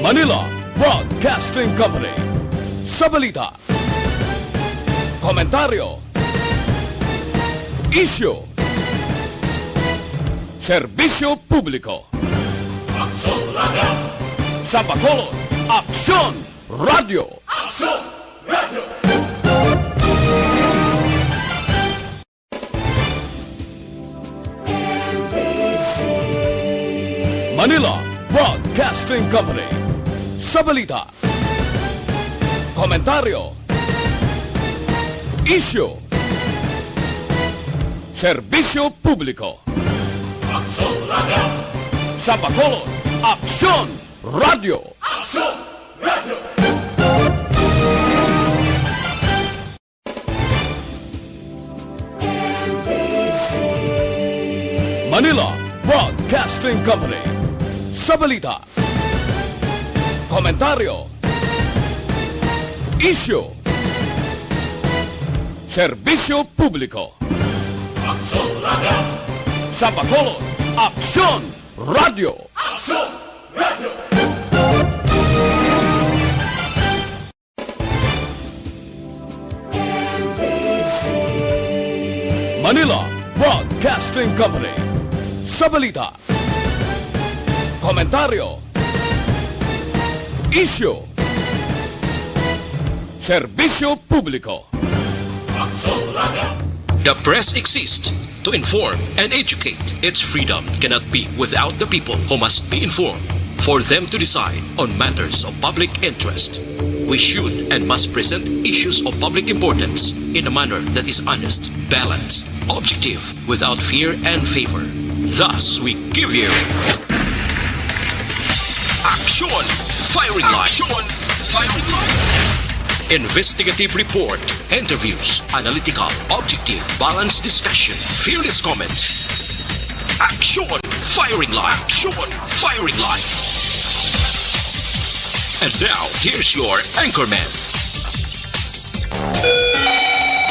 Manila Broadcasting Company. Sa balita, komentaryo, isyu, serbisyo publiko. Aksyon Radio! Sa Bacolod, Aksyon Radio! Aksyon Radio! Manila Broadcasting Company. Sa balita, komentaryo, isyu, serbisyo publiko. Aksyon Radio! Sa Bacolod, Aksyon Radio! Aksyon Radio! Manila Broadcasting Company. Sa balita, komentaryo, isyu, serbisyo publiko. Aksyon Radio! Sa Bacolod, Aksyon Radio! Aksyon Radio! Manila Broadcasting Company. Sa balita, komentaryo, isyu, serbisyo publiko. Aksyon Radio! The press exists to inform and educate. Its freedom cannot be without the people who must be informed for them to decide on matters of public interest. We should and must present issues of public importance in a manner that is honest, balanced, objective, without fear and favor. Thus, we give you Action Firing Line. Action Firing Line. Investigative report, interviews, analytical, objective, balanced discussion, fearless comments. Action Firing Line. Action Firing Line. And now, here's your anchorman.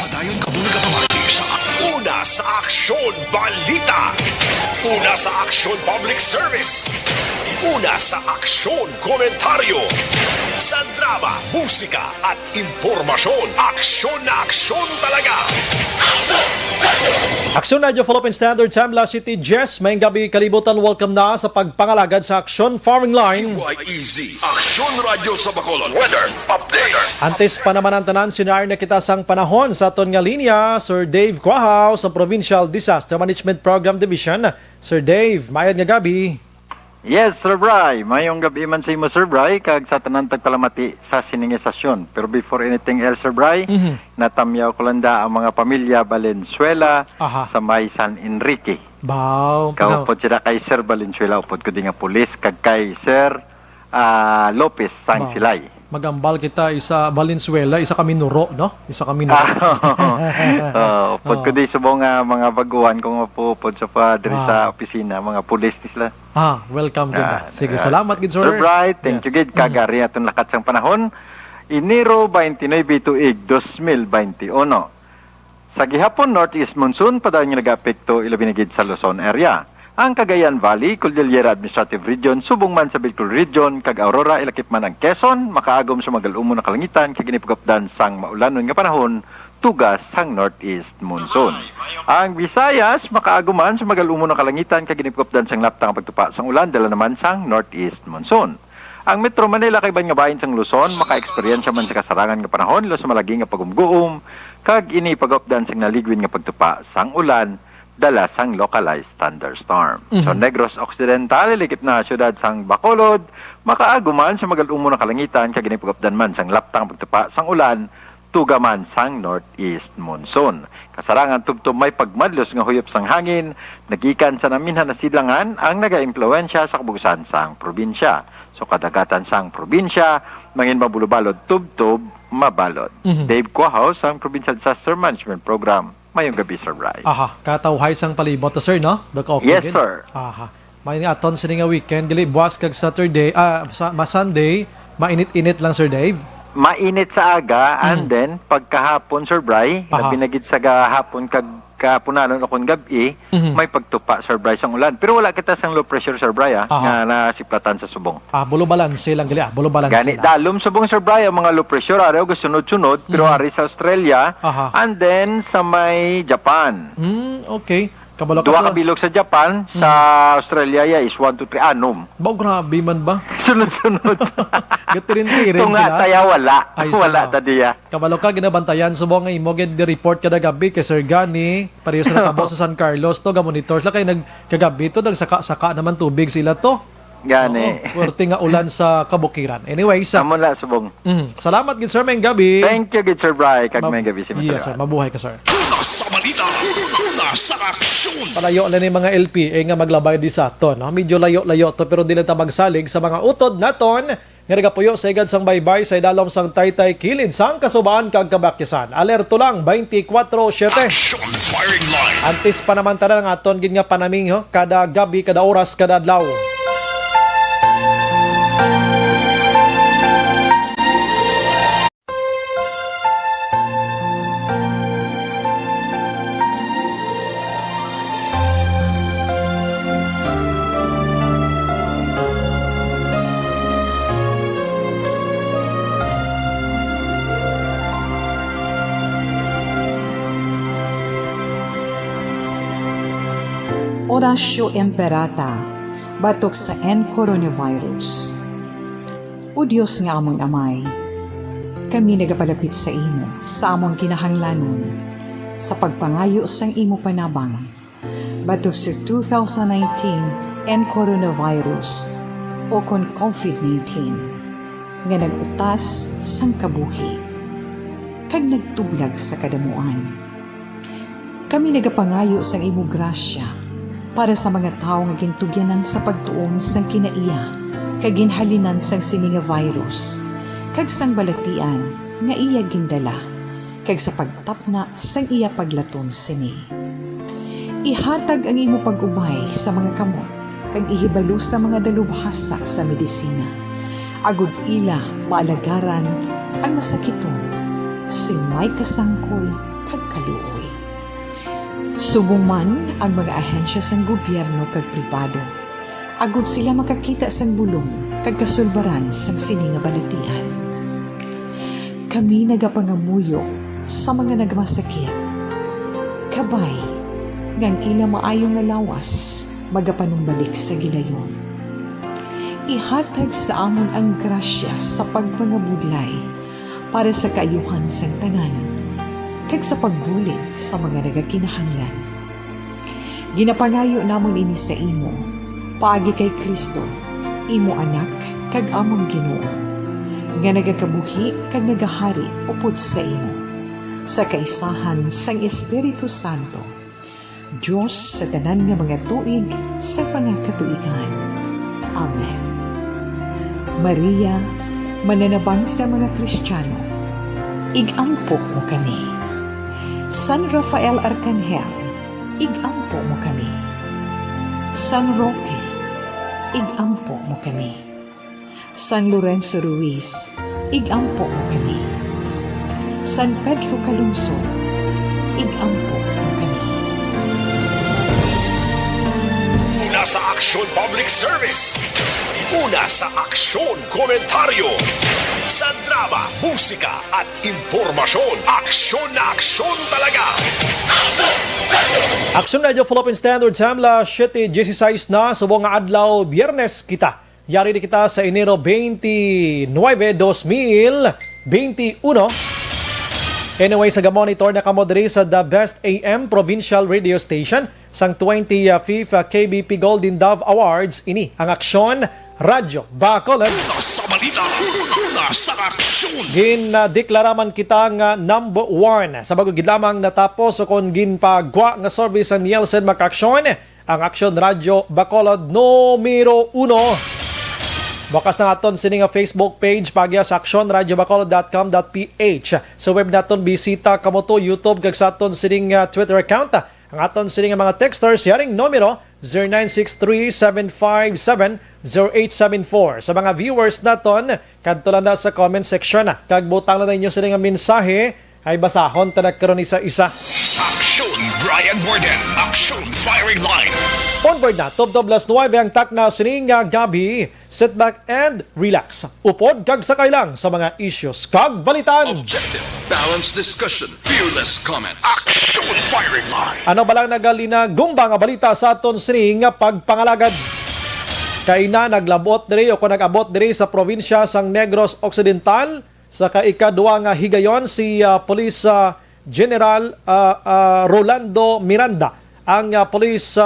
Padayon ka muna kapamati sa Una sa Aksyon Balita. Una sa Aksyon Public Service. Una sa Aksyon Komentaryo. Sa drama, musika at impormasyon. Aksyon na aksyon talaga. Aksyon Radio Philippine Standard Time, La City, Jess. Mayang gabi kalibutan, welcome na sa pagpangalagad sa Aksyon Farming Line. QYEZ, Aksyon Radio sa Bacolod. Weather Update. Antes pa naman ang tanan, sinar na kita sang panahon sa aton nga linya, Sir Dave Quahaw sa Provincial Disaster Management Program Division. Sir Dave, mayad nga gabi. Yes, Sir Bry. Mayong gabi man sa imo, Sir Bry, kag sa tanan tagpalamati sa siningisasyon. Pero before anything else, Sir Bry, natamyaw ko landa ang mga pamilya Valenzuela sa may San Enrique. Baw. Kaupod sila kay Sir Valenzuela, upod ko din nga pulis, kag kay Sir Lopez sang silay. Magambal kita isa Valenzuela, isa kami nuro, no? Isa kami nuro. Upod ko din subong mga baguhan kung mapupod sa padre sa opisina, mga pulis sila. Welcome ganda. Sige, salamat gid, Sir. Sir Bright, thank you gid kagari aton lakat sang panahon. Enero 29 tuig 2021. Sa gihapon Northeast Monsoon padayon nga nag-apekto ilabinigid sa Luzon area. Ang Cagayan Valley, Cordillera Administrative Region, subong man sa Bicol Region, kag Aurora, ilakip man ang Quezon, makaagom sa magalumo na kalangitan, kag ginipugapdan sang maulanon nga panahon, tugas sang Northeast Monsoon. Ang Visayas, makaaguman sa magalumo na kalangitan, kag ginipugapdan sang laptang pagtupa sang ulan, dala naman sang Northeast Monsoon. Ang Metro Manila, kay bayin sang Luzon, maka-eksperyensya man sa kasarangan nga panahon, lo sa malagi nga pagumguom, kag inipagapdan sang naligwin nga pagtupa sang ulan, dala sang localized thunderstorm. So Negros Occidental, ilikip na syudad sang Bacolod, makaaguman sa magalumo na kalangitan, kag ginipugapdan man sang laptang pagtupa sang ulan, tugaman sang Northeast Monsoon. Kasarangan tubtob may pagmadlos nga huyop sang hangin, nagikan sa naminhan na silangan ang naga-impluwensya sa kabugusan sang probinsya. So kadagatan sang probinsya, mangin mabulubalod tubtob, mabalod. Dave Quahaw sang Provincial Disaster Management Program. Mayong gabi, Sir Bry. Katawhay sang palibot, sir, no? Yes, sir. May aton sa nga weekend, dili buwas kag Saturday, Sunday, mainit-init lang, Sir Dave. Mainit sa aga, and then, pagkahapon, Sir Bry, binagid sa hapon kag kapunanon akong gabi, may pagtupa, Sir Bryce, ang ulan. Pero wala kita sang low pressure, Sir Bryce, nga nasiplatan sa subong. Bulo balanse lang gali, bulo balanse Gani, lang. dalom subong, Sir Bryce, ang mga low pressure, araw sunod-sunod, pero ari sa Australia, and then sa may Japan. Okay. Kabalo ka Duwa sa... ka bilog sa Japan, sa Australia is 1 to 3, anom. Grabe man ba? Sunod-sunod. Gatirin-tirin Ito nga, sila. taya wala. Ay, Wala salaw. tadiya. Kabalo ka, ginabantayan. Subong nga imo, report kada gabi kay Sir Gani. Pareho sa natabo sa San Carlos to, ga-monitor sila kay nagkagabi to, nagsaka-saka naman tubig sila to. Gani. Puwerte nga ulan sa kabukiran. Anyway, Amo na, subong. salamat gid Sir Meng gabi. Thank you, good Sir Bryce. Kag may gabi si Yes, sir. Mabuhay ka, sir. Una sa balita, una sa aksyon. Palayo na ni mga LPA nga maglabay di sa aton. No? Medyo layo-layo to pero dili ta magsalig sa mga utod naton. Nga nagapuyo sa igad sang baybay sa idalom sang taytay kilid sang kasubaan kag kabakyasan. Alerto lang 24/7. Action firing line. Antes pa naman tanan nga aton gid nga panaming kada gabi, kada oras, kada adlaw. Orasyo Imperata, batok sa coronavirus. O Diyos nga among amay, kami nagapalapit sa imo, sa among kinahanglanon, sa pagpangayo sang imo panabang, batok sa 2019 coronavirus o kon COVID-19, nga nagutas sang kabuhi, kag nagtublag sa kadamuan. Kami nagapangayo sang imo grasya, para sa mga tao nga gintugyanan sa pagtuon sang kinaiya kag ginhalinan sang sini nga virus kag sang balatian nga iya gindala kag sa pagtapna sang iya paglaton sini. Ihatag ang imo pag-ubay sa mga kamot kag ihibalo sa mga dalubhasa sa medisina. Agud ila maalagaran ang masakiton si may kasangkol kag kaluoy. Subong man ang mga ahensya sang gobyerno kag pribado. Agud sila makakita sang bulong kag kasulbaran sang sini nga balatian. Kami nagapangamuyo sa mga nagmasakit. Kabay, ngang ila maayong nga lawas, magapanumbalik sa gilayon. Ihatag sa amon ang grasya sa pagpangabudlay para sa kaayuhan sang tanan kag sa pagbulig sa mga nagakinahanglan. Ginapangayo namon ini sa imo, paagi kay Kristo, imo anak kag among Ginoo, nga nagakabuhi kag nagahari upod sa imo, sa kaisahan sang Espiritu Santo, Diyos sa tanan nga mga tuig sa pangakatuigan. Amen. Maria, mananabang sa mga Kristiyano, igampo mo kami. San Rafael Arcangel, igampo mo kami. San Roque, igampo mo kami. San Lorenzo Ruiz, igampo mo kami. San Pedro Calungsod, igampo mo kami. Una sa Aksyon Public Service. Una sa Aksyon Komentaryo. Sa drama, musika at impormasyon. Aksyon na aksyon talaga. Action Radio Philippine Standard Time la 7:16 na subong nga adlaw Biyernes kita. Yari di kita sa Enero 29, 2021. Anyway, sa monitor na kamo diri sa The Best AM Provincial Radio Station sang 25th KBP Golden Dove Awards. Ini ang Aksyon Radyo Bacolod. Una sa balita. Una sa aksyon. Gindeklaraman kita nga number 1 sa bago gid lamang natapos o kon ginpagwa nga service sa Nielsen Makaksyon ang Aksyon Radyo Bacolod numero 1. Bakas na aton sini nga Facebook page pagya sa actionradiobacolod.com.ph. Sa web naton bisita kamo to YouTube kag sa aton sini nga Twitter account. Ang aton sini nga mga texters yaring numero 0963-757-0874. Sa mga viewers naton, kadto lang na sa comment section kag butang na ninyo sini nga mensahe ay basahon ta nagkaroon isa-isa. Aksyon Brian Borden, Action Firing Line. Onboard na, Top 9 ang takna sining gabi. Sit back and relax. Upod kag sakay lang sa mga issues kag balitan. Objective, balanced discussion, fearless comments. Action Firing Line. Ano ba lang nagalina gumba nga balita sa aton sining pagpangalagad? Kay na naglabot diri o kung nag-abot diri sa probinsya sang Negros Occidental sa kaikadua nga higayon si Police General Rolando Miranda. Ang Police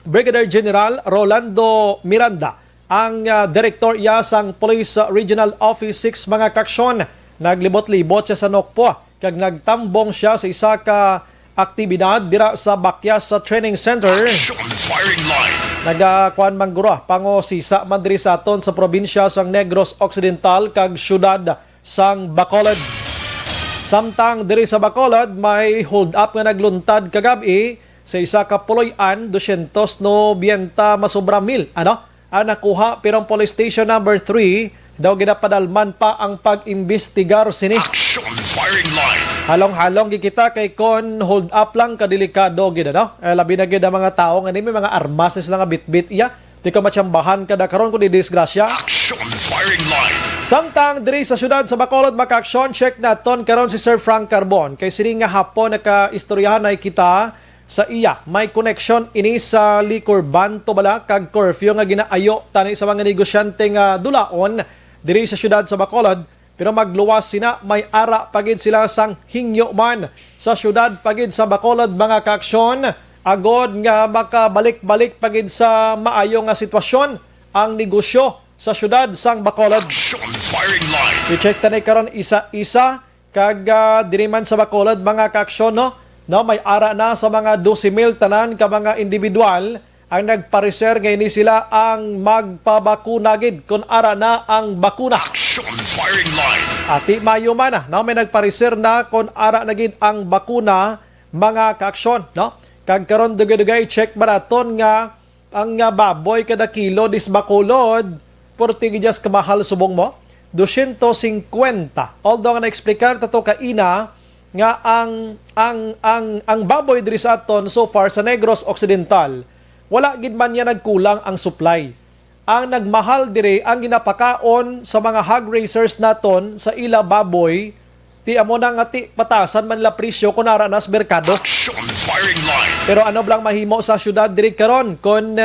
Brigadier General Rolando Miranda, ang Director iya sang Police Regional Office 6 mga kaksyon. Naglibot-libot siya sa Nokpo kag nagtambong siya sa isa ka aktibidad dira sa Bakyas sa Training Center. Action Firing Line. Nagakuan mangguro pango sisa man diri sa aton sa probinsya sang Negros Occidental kag syudad sang Bacolod. Samtang diri sa Bacolod may hold up nga nagluntad kagabi sa isa ka puloy-an 290 masobra mil. Ang nakuha pirong police station number 3 daw ginapadalman pa ang pag-imbestigar sini. Action Firing Line. Halong-halong gikita kay kon hold up lang kadelikado gid labi na gid ang mga tao nga may mga armas na sila nga bitbit iya di ka matsambahan kada karon kun di disgrasya. Action Firing Line. Samtang diri sa syudad sa Bacolod maka-action check naton karon si Sir Frank Carbon kay sini nga hapon naka-istoryahan ay kita sa iya may connection ini sa liquor ban to bala kag curfew nga ginaayo tani sa mga negosyante nga dulaon diri sa syudad sa Bacolod. Pero magluwas sina, may ara pagid sila sang hingyo man sa syudad pagid sa Bacolod mga kaaksyon. Agod nga makabalik-balik pagid sa maayo nga sitwasyon ang negosyo sa syudad sang Bacolod. Action Firing Line. I-check tanay karon isa-isa kag diri man sa Bacolod mga kaaksyon no may ara na sa mga 12,000 tanan ka mga individual ang nagpareser ngayon sila ang magpabakuna gid kung ara na ang bakuna. Action Firing Line. Ati mayo man may nagpareser na kung ara na gid ang bakuna mga kaaksyon kag karon dugay-dugay check maraton nga ang baboy kada kilo dis Bacolod 40 gidyas kamahal subong mo 250. Although nga na-explicar tato kaina nga ang baboy diri sa aton so far sa Negros Occidental wala gid man niya nagkulang ang supply. Ang nagmahal dire ang ginapakaon sa mga hog raisers naton sa ila baboy ti amo na nga ti patasan man la presyo kun ara nas merkado. Action Firing Line. Pero ano blang mahimo sa syudad dire karon kun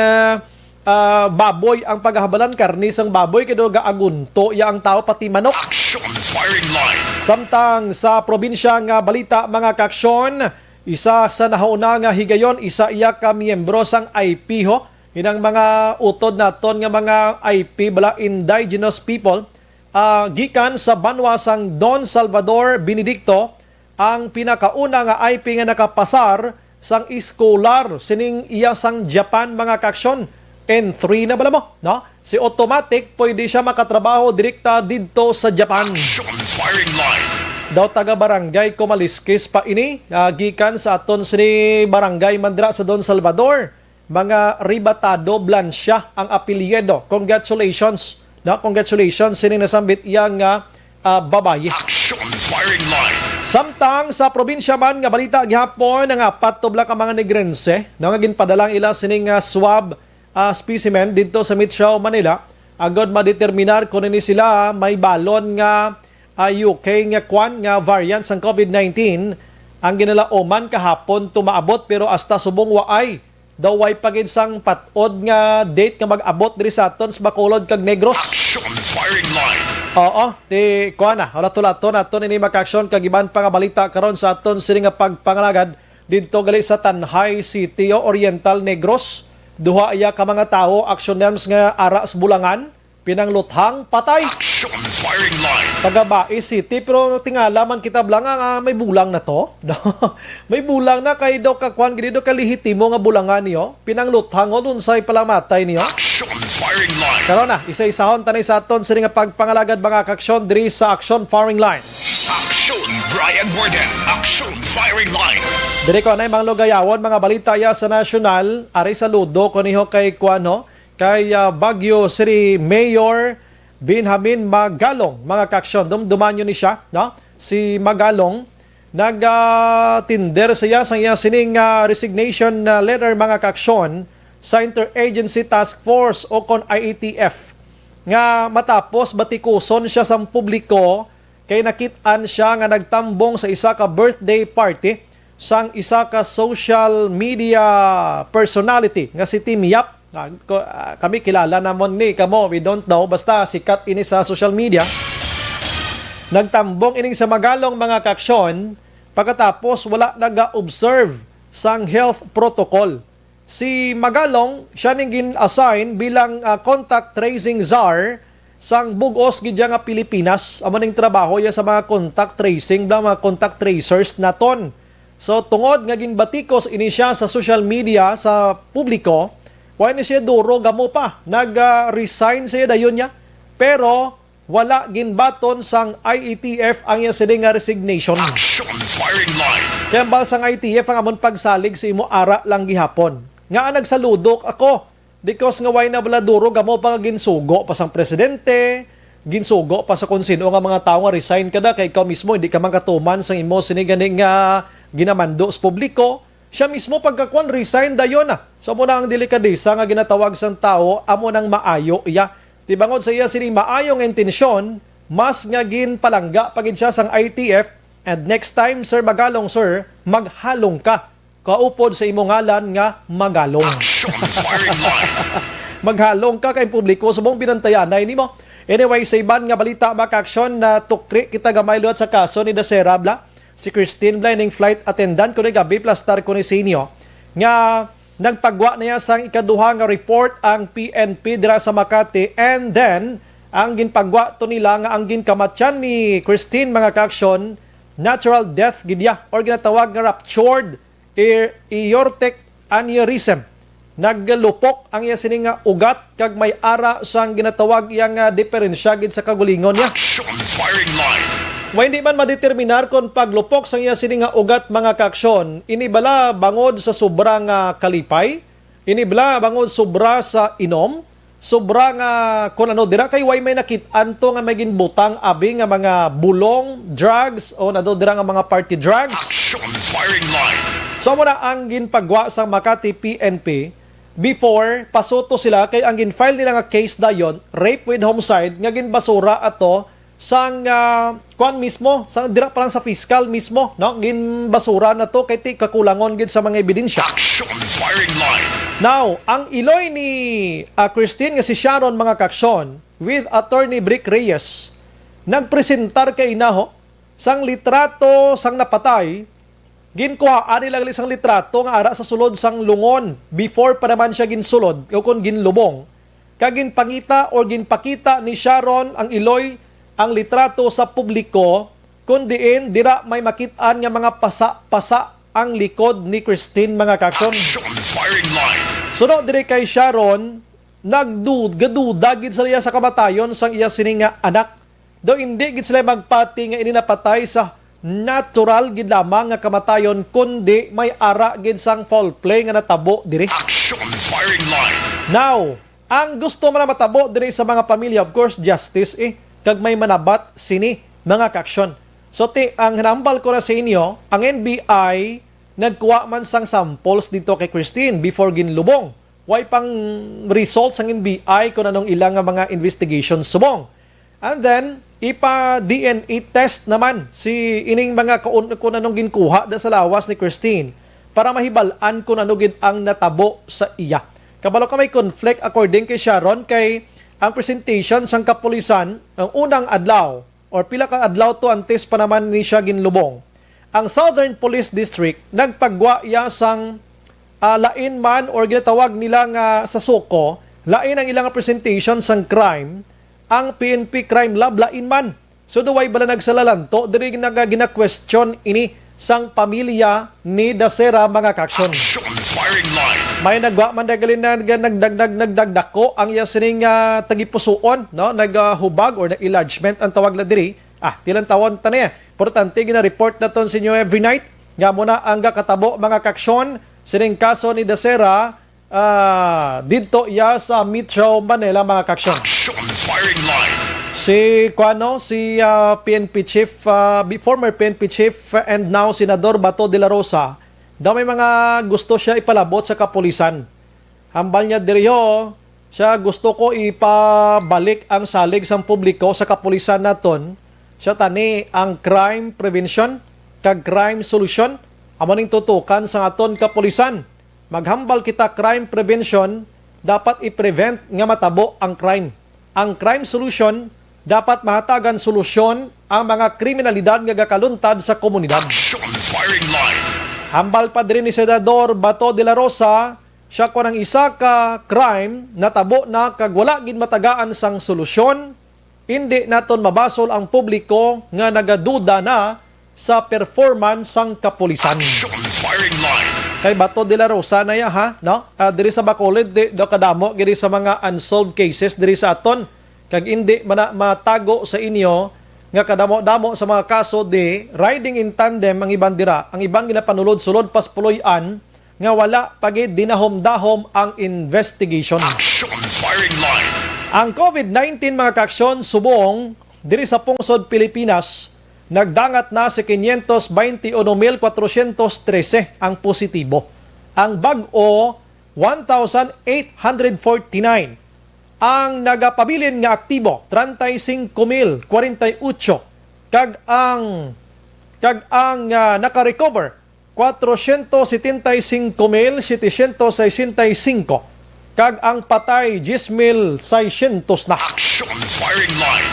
baboy ang paghabalan karni sang baboy kay do gaagunto ya ang tao pati manok. Action Firing Line. Samtang sa probinsya nga balita mga kaaksyon, isa sa nahauna nga higayon, isa iya ka miyembro sang IP inang mga utod naton nga mga IP bala indigenous people gikan sa banwa sang Don Salvador Benedicto ang pinakauna nga IP nga nakapasar sang scholar sining iya sang Japan mga kaaksyon. N3 na bala mo si automatic pwede siya makatrabaho direkta didto sa Japan. Action Firing Line. Daw taga barangay Comalisquis pa ini gikan sa aton sini barangay Mandra sa Don Salvador mga Ribatado Blancia ang apelyido. Congratulations congratulations sini nasambit iyang babaye. Action Firing Line. Samtang sa probinsya man nga balita gihapon nga patobla ka mga negrense nga ginpadalang ila sining swab specimen dito sa Metro Manila agad madeterminar kung ni sila may balon nga UK nga kwan nga variant sang COVID-19 ang ginalaoman kahapon tumaabot pero hasta subong waay daw way pagid sang patod nga date nga mag-abot diri sa aton sa Bacolod kag Negros. Action Firing Line. Oo, ti kuana tulaton aton ini maka-aksyon kag iban pa nga balita karon sa aton sini nga pagpangalagad didto gali sa Tanhay City Oriental Negros. Duha iya ka mga tao actioners nga ara sa Bulangan pinangluthang patay. Action Firing Line. Tagabai City pero tingala man kita blanga may bulang na to. May bulang na kay do ka kwan gid do kalihitimo nga bulangan niyo pinangluthang unsay palamatay niyo. Action Firing Line. Karon na isa-isahon tanay sa aton sini nga pagpangalagad mga kaaksyon diri sa Action Firing Line. Action Brian Borden, Action Firing Line. Diri ko na mga lugayawon mga balita ya sa nasyonal ari saludo kaniho kay kuano kay Baguio City Mayor Benjamin Magalong mga kaaksyon dumanyo ni siya si Magalong nag-tinder siya sa iya sining resignation letter mga kaaksyon sa Interagency Task Force o kon IETF nga matapos batikuson siya sa publiko kay nakit-an siya nga nagtambong sa isa ka birthday party sang isa ka social media personality nga si Tim Yap. Kami kilala namon ni kamo, we don't know, basta sikat ini sa social media. Nagtambong ining sa Magalong mga kaaksyon pagkatapos wala naga-observe sang health protocol. Si Magalong siya ning gin-assign bilang contact tracing czar sang bugos gidya nga Pilipinas. Amo ning trabaho ya sa mga contact tracing, mga contact tracers naton. So tungod nga ginbatikos ini siya sa social media sa publiko, why ni siya duro gamo pa nag-resign siya dayon niya. Pero wala ginbaton sang IETF ang iya sining resignation. Action firing line. Kaya ba sang IETF ang amon pagsalig sa imo ara lang gihapon. Nga nagsaludok ako because nga why na bala duro gamo pa nga ginsugo pa sang presidente, ginsugo pa sa kung sino nga mga tao nga resign kada kay ikaw mismo hindi ka man katuman sang imo siniganing nga ginamando sa publiko. Siya mismo pagkakuan resign dayon na. So mo na ang delikadesa nga ginatawag sang tao amo nang maayo iya. Tibangod sa iya sining maayong intensyon, mas nga ginpalangga pagid siya sang IETF and next time Sir Magalong sir, maghalong ka. Kaupod sa imong ngalan nga Magalong. Action firing line. Maghalong ka kay publiko subong binantayanay nimo. Anyway, sa iban nga balita maka-aksyon na tukri kita gamay luat sa kaso ni Dasera Bla. Si Christine Blining flight attendant ko ni gabi plus star ko ni Senio nga nagpagwa niya sang ikaduha nga report ang PNP dira sa Makati and then ang ginpagwa to nila nga ang ginkamatyan ni Christine mga kaaksyon natural death gidya or ginatawag nga ruptured aortic aneurysm. Naglupok ang iya sining nga ugat kag may ara sang ginatawag yang diferensya gid sa kagulingon niya. Action firing line. Wa hindi man madeterminar kung paglupok sang iya sining nga ugat mga kaaksyon, inibala bangod sa sobrang kalipay, inibala bangod sobra sa inom, sobra nga kun ano dira kay way may nakit-an to nga may ginbutang abi nga mga bulong, drugs o nado dira nga mga party drugs. Action firing line. So mo na ang ginpagwa sa Makati PNP before pasuto sila kay ang ginfile nila nga case dayon rape with homicide nga ginbasura ato sang kuan mismo sang dira pa lang sa fiscal mismo no ginbasura na to kay ti kakulangon gid sa mga ebidensya. Action firing line. Now ang iloy ni Christine nga si Sharon mga kaaksyon with attorney Brick Reyes nagpresentar kay inaho sang litrato sang napatay. Ginkuhaan nila isang litrato nga ara sa sulod sang lungon before pa naman siya ginsulod o kung ginlubong. Kagin pangita o ginpakita ni Sharon ang iloy ang litrato sa publiko kundiin dira may makitaan nga mga pasa-pasa ang likod ni Christine mga kaaksyon. Action firing line. Sunod dire kay Sharon gaduda gid sa iya sa kamatayon sang iya sining nga anak. Do hindi gid sila magpati nga ini napatay sa natural gid lamang nga kamatayon kundi may ara gid sang foul play nga natabo diri. Action firing line. Now, ang gusto man na matabo diri sa mga pamilya of course justice kag may manabat sini mga kaaksyon. So ang hinambal ko na sa inyo, ang NBI nagkuha man sang samples dito kay Christine before ginlubong. Way pang results ang NBI kung anong ilang nga mga investigation subong. And then ipa-DNA test naman si ining mga kung anong ginkuha da sa lawas ni Christine para mahibal-an kung ano gid ang natabo sa iya. Kabalo ka may conflict according kay Sharon kay ang presentation sang kapulisan ang unang adlaw or pila ka adlaw to antes pa naman ni siya ginlubong. Ang Southern Police District nagpagwa ya sang lain man or ginatawag nila nga sa suko, lain ang ilang presentation sang crime, ang PNP crime lab lain man. So duway bala nagsalalanto diri gina-question ini sang pamilya ni Dasera mga kaaksyon. Action firing line. May nagwa man dagalin na nagdagdako ang iya sining tagipusuon no naghubag or nag-enlargement ang tawag la diri tilang tawon ta niya importante gina-report naton sa inyo every night nga muna ang katabo mga kaaksyon sining kaso ni Dasera didto iya sa Metro Manila mga kaaksyon. Action firing line. Si PNP chief, former PNP chief and now Senador Bato de la Rosa, daw may mga gusto siya ipalabot sa kapulisan. Hambal niya diriyo, siya gusto ko ipabalik ang salig sa publiko sa kapulisan naton. Siya tani ang crime prevention kag crime solution amo ning tutukan sa aton kapulisan. Maghambal kita crime prevention, dapat i-prevent nga matabo ang crime. Ang crime solution, dapat mahatagan solusyon ang mga kriminalidad nga gakaluntad sa komunidad. Action firing line. Hambal pa din ni Senador Bato de la Rosa, siya ko ng isa ka crime natabo na kag wala gid matagaan sang solusyon. Hindi naton mabasol ang publiko nga nagaduda na sa performance sang kapulisan. Action firing line. Kay Bato de la Rosa na ya ha, no? Diri sa Bacolod do kadamo gid sa mga unsolved cases diri sa aton. Kag hindi matago sa inyo nga kadamo-damo sa mga kaso de riding in tandem ang ibang dira, ang ibang ginapanulod-sulod paspuloy-an nga wala pagid dinahom-dahom ang investigation. Action firing line. Ang COVID-19 mga kaaksyon subong diri sa pungsod Pilipinas nagdangat na sa 521,413 ang positibo. Ang bag-o 1,849. Ang nagapabilin nga aktibo 35,048 kag ang naka-recover 475,765 kag ang patay 10,600 na. Action firing line.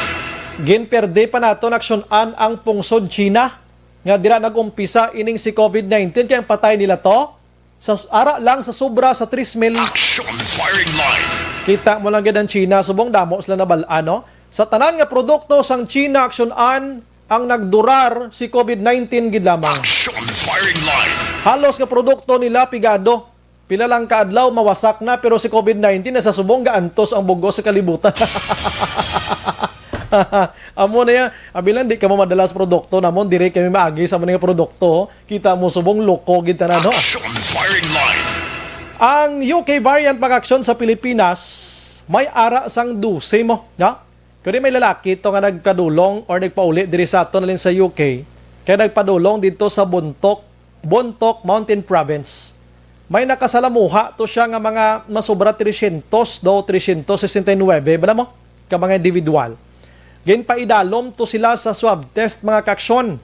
Ginperde pa nato aksyonan ang pungsod China nga dira nagumpisa ining si COVID-19 kay ang patay nila to sa ara lang sa sobra sa 3,000. Action firing line. Kita mo lang gid ang China subong damo sila nabalaan no. Sa tanan nga produkto sang China aksyonan ang nagdurar si COVID-19 gid lamang. Action firing line. Halos nga produkto nila pigado. Pila lang kaadlaw mawasak na pero si COVID-19 nasa subong gaantos ang bugos sa kalibutan. Amo na ya, abilan di ka mo madalas produkto namon dire kami maagi sa mga produkto. Kita mo subong loko gid tanan no. Action firing line. Ang UK variant pag-aksyon sa Pilipinas may ara sang 12 mo, no? Kaya may lalaki to nga nagkadulong or nagpauli diri sa aton nalin sa UK. Kaya nagpadulong dito sa Bontoc Mountain Province. May nakasalamuha to siya nga mga masobra 300 do 369 bala mo ka mga individual. Gain pa idalom to sila sa swab test mga kaaksyon.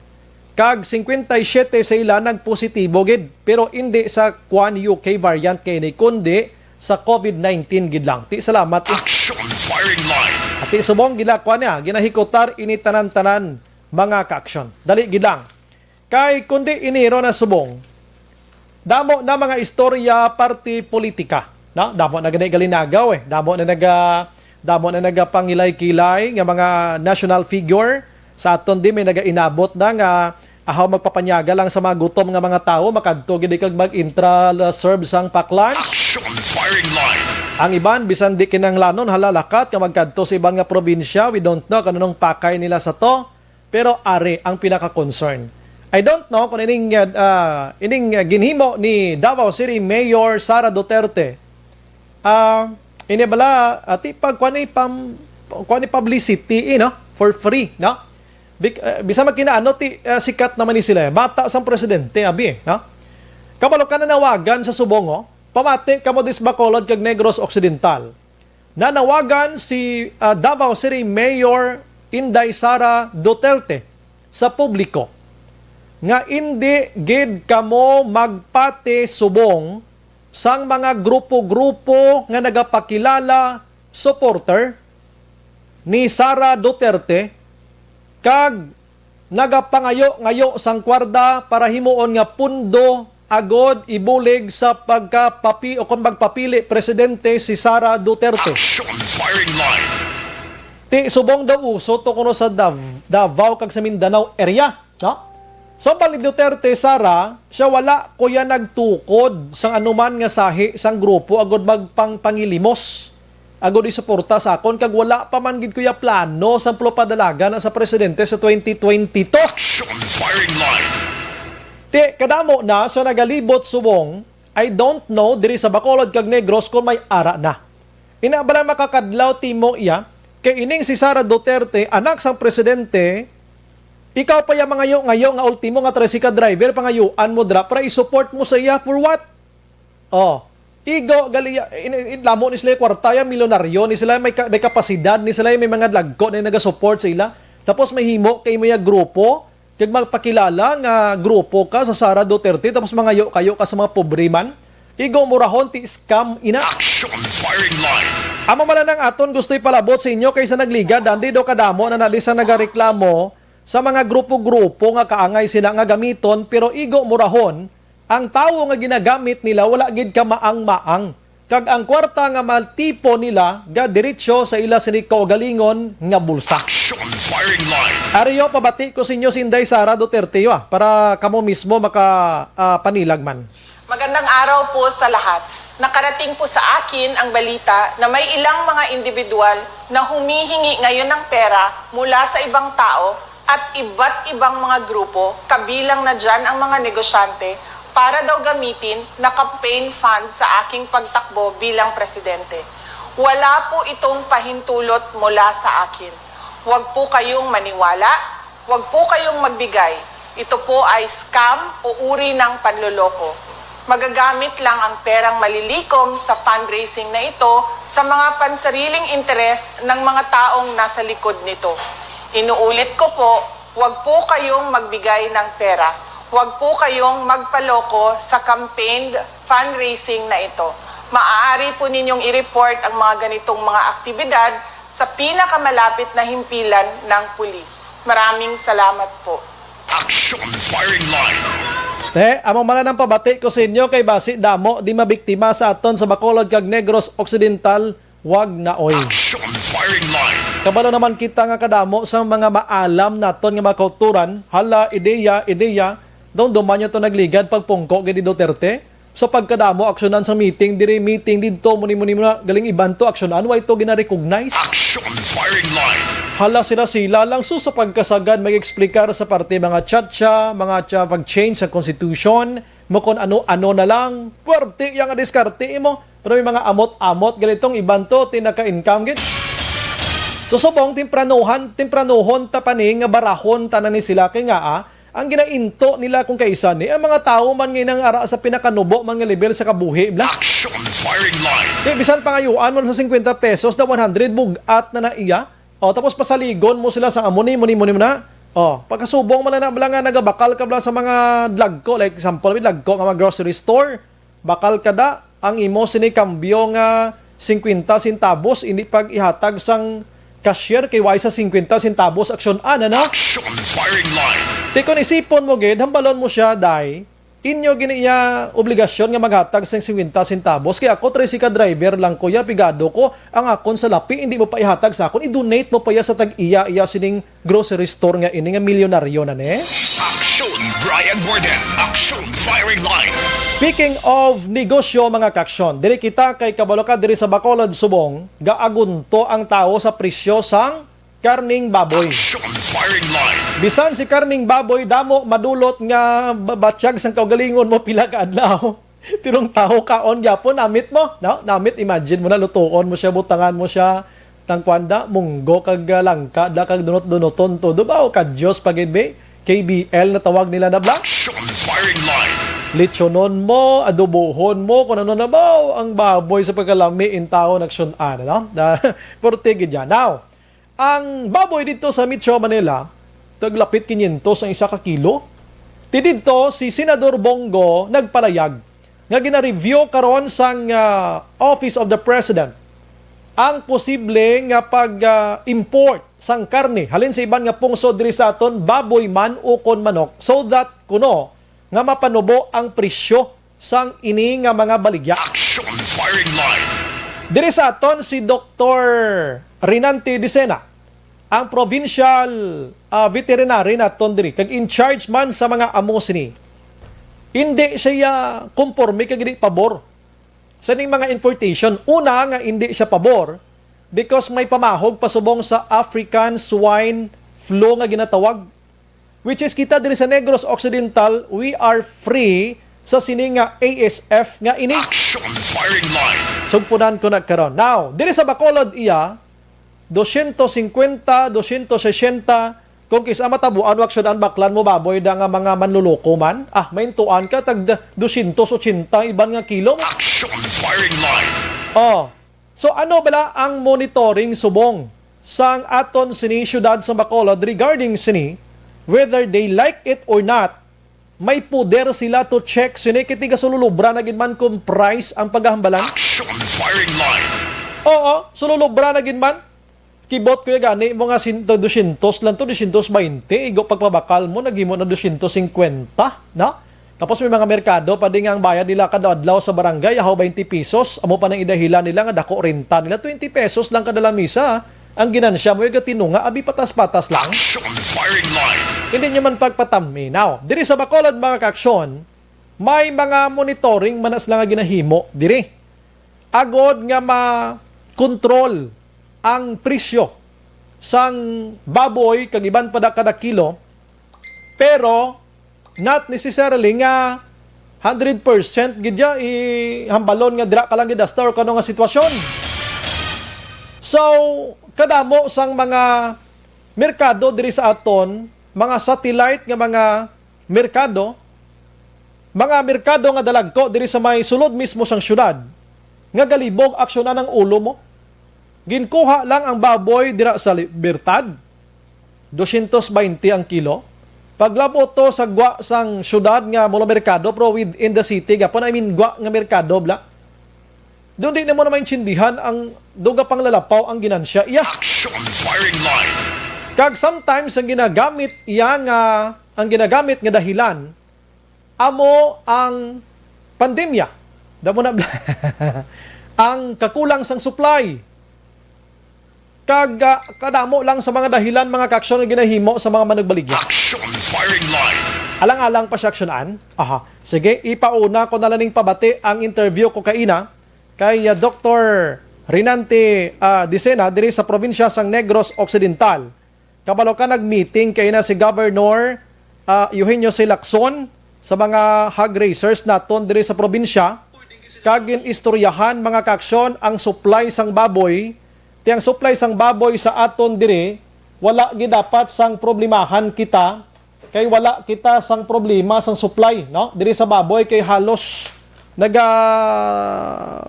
Kag 57 sa ila nagpositibo gid pero hindi sa kwan UK variant kay ni kundi sa COVID-19 gid lang. Ti salamat. Action firing line. Ati subong gila kwan niya ginahikotar ini tanan-tanan mga kaaksyon. Dali gid lang. Kay kundi iniro na subong damo na mga istorya party politika, no? Damo na ganay galinagaw Damo na nagapangilay-kilay nga mga national figure sa aton di may nagainabot na nga ahaw magpapanyaga lang sa mga gutom nga mga tao makadto gid kag mag-intra serve sang pack-lunch. Action firing line. Ang iban bisan di kinanglanon halalakat nga magkadto sa ibang nga probinsya, we don't know kanunong pakay nila sa to, pero are ang pinaka-concern. I don't know kung ining ginhimo ni Davao City Mayor Sara Duterte. Ini bala ati pag kuani publicity for free, no? Bisa makinaano ti sikat naman ni sila. Bata sang presidente abi, no? Kabalo ka nanawagan sa subong, pamati kamo dis Bacolod kag Negros Occidental. Nanawagan si Davao City Mayor Inday Sara Duterte sa publiko nga hindi gid kamo magpati subong sang mga grupo-grupo nga nagapakilala supporter ni Sara Duterte kag nagapangayo-ngayo sang kwarda para himuon nga pundo agod ibulig sa pagkapapi o kung magpapili presidente si Sara Duterte. Action firing line. Ti subong daw uso to kuno sa Davao kag sa Mindanao area, no? So, bali Duterte, Sara, siya wala kuya nagtukod sang anuman nga sahi sang grupo agod magpangpangilimos. Agod isuporta sa akon kag wala pa man gid kuya plano sang padalaga na sa presidente sa 2022. Action firing line. Ti kadamo na sa nagalibot subong, I don't know diri sa Bacolod kag Negros kung may ara na. Ina bala makakadlaw timo iya kay ining si Sara Duterte, anak sang presidente, ikaw pa yung mga ngayon nga ultimo nga tricycle driver, pangayuan mo dra, para i-support mo sa iya for what? Oh, igo, galiya, lamo ni sila kwartaya, milyonaryo, ni sila may kapasidad, ni sila may mga lagko na nag-support sa ila. Tapos may himo kay mo yung grupo, kag magpakilala nga grupo ka sa Sara Duterte, tapos mangayo kayo ka sa mga pobre man. Igo murahon ti scam ina. Action firing line. Amo mala nang aton gusto'y palabot sa inyo kaysa nagliga, dandi do kadamo na nalisa nagareklamo sa mga grupo-grupo nga kaangay sila nga gamiton, pero igo murahon, ang tao nga ginagamit nila wala gid ka maang-maang. Kag ang kwarta nga maltipo nila ga diretso sa ila sini kaugalingon nga bulsa. Action firing line. Ariyo pabati ko sa inyo si Inday Sara Duterte para kamo mismo maka panilag man. Magandang araw po sa lahat. Nakarating po sa akin ang balita na may ilang mga individual na humihingi ngayon ng pera mula sa ibang tao at iba't ibang mga grupo, kabilang na dyan ang mga negosyante, para daw gamitin na campaign fund sa aking pagtakbo bilang presidente. Wala po itong pahintulot mula sa akin. Huwag po kayong maniwala, huwag po kayong magbigay. Ito po ay scam o uri ng panloloko. Magagamit lang ang perang malilikom sa fundraising na ito sa mga pansariling interes ng mga taong nasa likod nito. Inuulit ko po, huwag po kayong magbigay ng pera. Huwag po kayong magpaloko sa campaign fundraising na ito. Maaari po ninyong i-report ang mga ganitong mga aktibidad sa pinakamalapit na himpilan ng pulis. Maraming salamat po. Action firing line. Among mananang pabati ko sa inyo kay basi damo di mabiktima sa aton sa Bacolod kag Negros Occidental, wag na oy. Action firing line. Kabalo naman kita nga kadamo sa mga maalam naton nga mga kauturan, hala ideya, daw dumanyo to nagligad pagpungko gid Duterte. So pagkadamo aksyonan sa meeting, meeting didto muni na galing iban to aksyonan, why to gina-recognize? Action firing line. Hala sila lang so sa pagkasagad mag-explikar sa parte mga chatcha, mga pag-change sa constitution, mo kung ano-ano na lang, puwerte yung diskarte mo, pero may mga amot-amot, ganitong iban to, tinaka-income gid. So subong timpranohon tapani nga barahon tanan ni sila kay nga ang ginainto nila kung kaisan ni ang mga tao man nginang ara sa pinakanubo man nga level sa kabuhi bla. Action firing line. Di bisan pangayuan mo sa 50 pesos na 100 bugat na iya. O tapos pasaligon mo sila sa amuni na. O pagkasubong man na bala nga nagabakal ka bla sa mga dlagko, like example dlagko nga mga grocery store, bakal kada ang imo sini kambyo nga 50 centavos ini pag ihatag sang cashier kay why sa 50 centavos aksyon ano? Action firing line. Tikon isipon mo gid, hambalon mo siya dai inyo giniya obligasyon nga maghatag sang 50 centavos kay ako tricycle driver lang ko ya pigado ko ang akon sa lapi hindi mo pa ihatag sa akon i-donate mo pa ya sa tag-iya sining grocery store nga ini nga milyonaryo na ne. Action Brian Borden. Action firing line. Speaking of negosyo mga kaksyon, diri kita kay kabaloka diri sa Bacolod Subong, gaagunto ang tao sa presyo sang karning baboy. Action firing line. Bisan si karning baboy damo madulot nga batsyag sang kaugalingon mo pila ka adlaw. Pirong tao kaon gyapon namit mo, no? Namit imagine mo na lutuon mo siya, butangan mo siya tangkwanda munggo kag langka da kag dunot-dunoton todo ba o kadyos pagid KBL na tawag nila na black. Action firing line. Lechonon mo, adobohon mo, kung ano na ba ang baboy sa pagkalami in tao nagsyon-an, no? Portigid yan. Now, ang baboy dito sa Metro Manila, taglapit 500 ang isa ka kilo. Tididto, si Senador Bongo nagpalayag nga gina-review karon sang Office of the President ang posible nga pag-import sang karne halin sa iban nga pungsod diri sa aton, baboy man o kon manok, so that kuno nga mapanubo ang presyo sang ini nga mga baligya. Action firing line. Diri sa aton si Dr. Rinante Dicena, ang provincial veterinary naton diri kag in charge man sa mga amo sini. Hindi siya konforme kag di pabor sa ning mga importation. Una nga hindi siya pabor because may pamahog pasubong sa African swine flu nga ginatawag, which is kita diri sa Negros Occidental, we are free sa sini nga ASF nga ini. Action firing line. Sumpunan ko na karon. Now, diri sa Bacolod iya, 250, 260, kung kisa matabuan, wag siya daan baklan mo baboy da nga mga manluloko man. Maintuan ka, tag 280 iban nga kilo. Action firing line. So ano bala ang monitoring subong sang aton sini syudad sa Bacolod regarding sini, whether they like it or not, may puder sila to check sini kiti kasululubra na gid man kung price ang paghahambalan. Action firing line. Sululubra na gid man. Kibot ko gani mo nga 200 lang to, 220, igo pagpabakal mo nagimo na 250, na? Tapos may mga merkado pa din nga ang bayad nila kada adlaw sa barangay, 20 pesos. Amo pa nang idahilan nila nga dako renta nila 20 pesos lang kada lamisa. Ang ginansya mo yung tinunga, abi patas-patas lang. Action firing line. Hindi nyo man pagpatami. Now, diri sa Bacolod mga kaaksyon, may mga monitoring manas lang nga ginahimo diri. Agod nga ma-control ang presyo sang baboy kag iban pa kada kilo, pero not necessarily nga 100% gidya ihambalon nga dira ka lang gidasta or kano nga sitwasyon. So, kadamo sang mga merkado diri sa aton, mga satellite nga mga merkado nga dalagko diri sa may sulod mismo sang syudad, nga galibog aksyonan ng ulo mo. Ginkuha lang ang baboy dira sa Libertad, 220 ang kilo. Paglabo to sa gwa sang syudad nga mula merkado, pero within the city, gapon, gwa nga merkado, bla. Doon din mo na maintindihan ang duga pang lalapaw ang ginansya. Action firing line. Kag sometimes ang ginagamit nga dahilan, amo ang pandemya. Damo na ang kakulang sang supply. Kadamo lang sa mga dahilan mga kaaksyon nga ginahimo sa mga managbaligya. Action firing line. Alang-alang pa siya aksyonan. Sige, ipauna ko na lang pabati ang interview ko kaina kay Dr. Rinante Dicena diri sa probinsya sang Negros Occidental. Kabalo ka nag-meeting kay na si Governor Eugenio C. Lacson sa mga hog raisers naton diri sa probinsya. Kagin istoryahan mga kaaksyon ang supply sang baboy. Tiyang supply sang baboy sa aton dire, wala gid dapat sang problemahan kita, kay wala kita sang problema sang supply, no? Dire sa baboy kay halos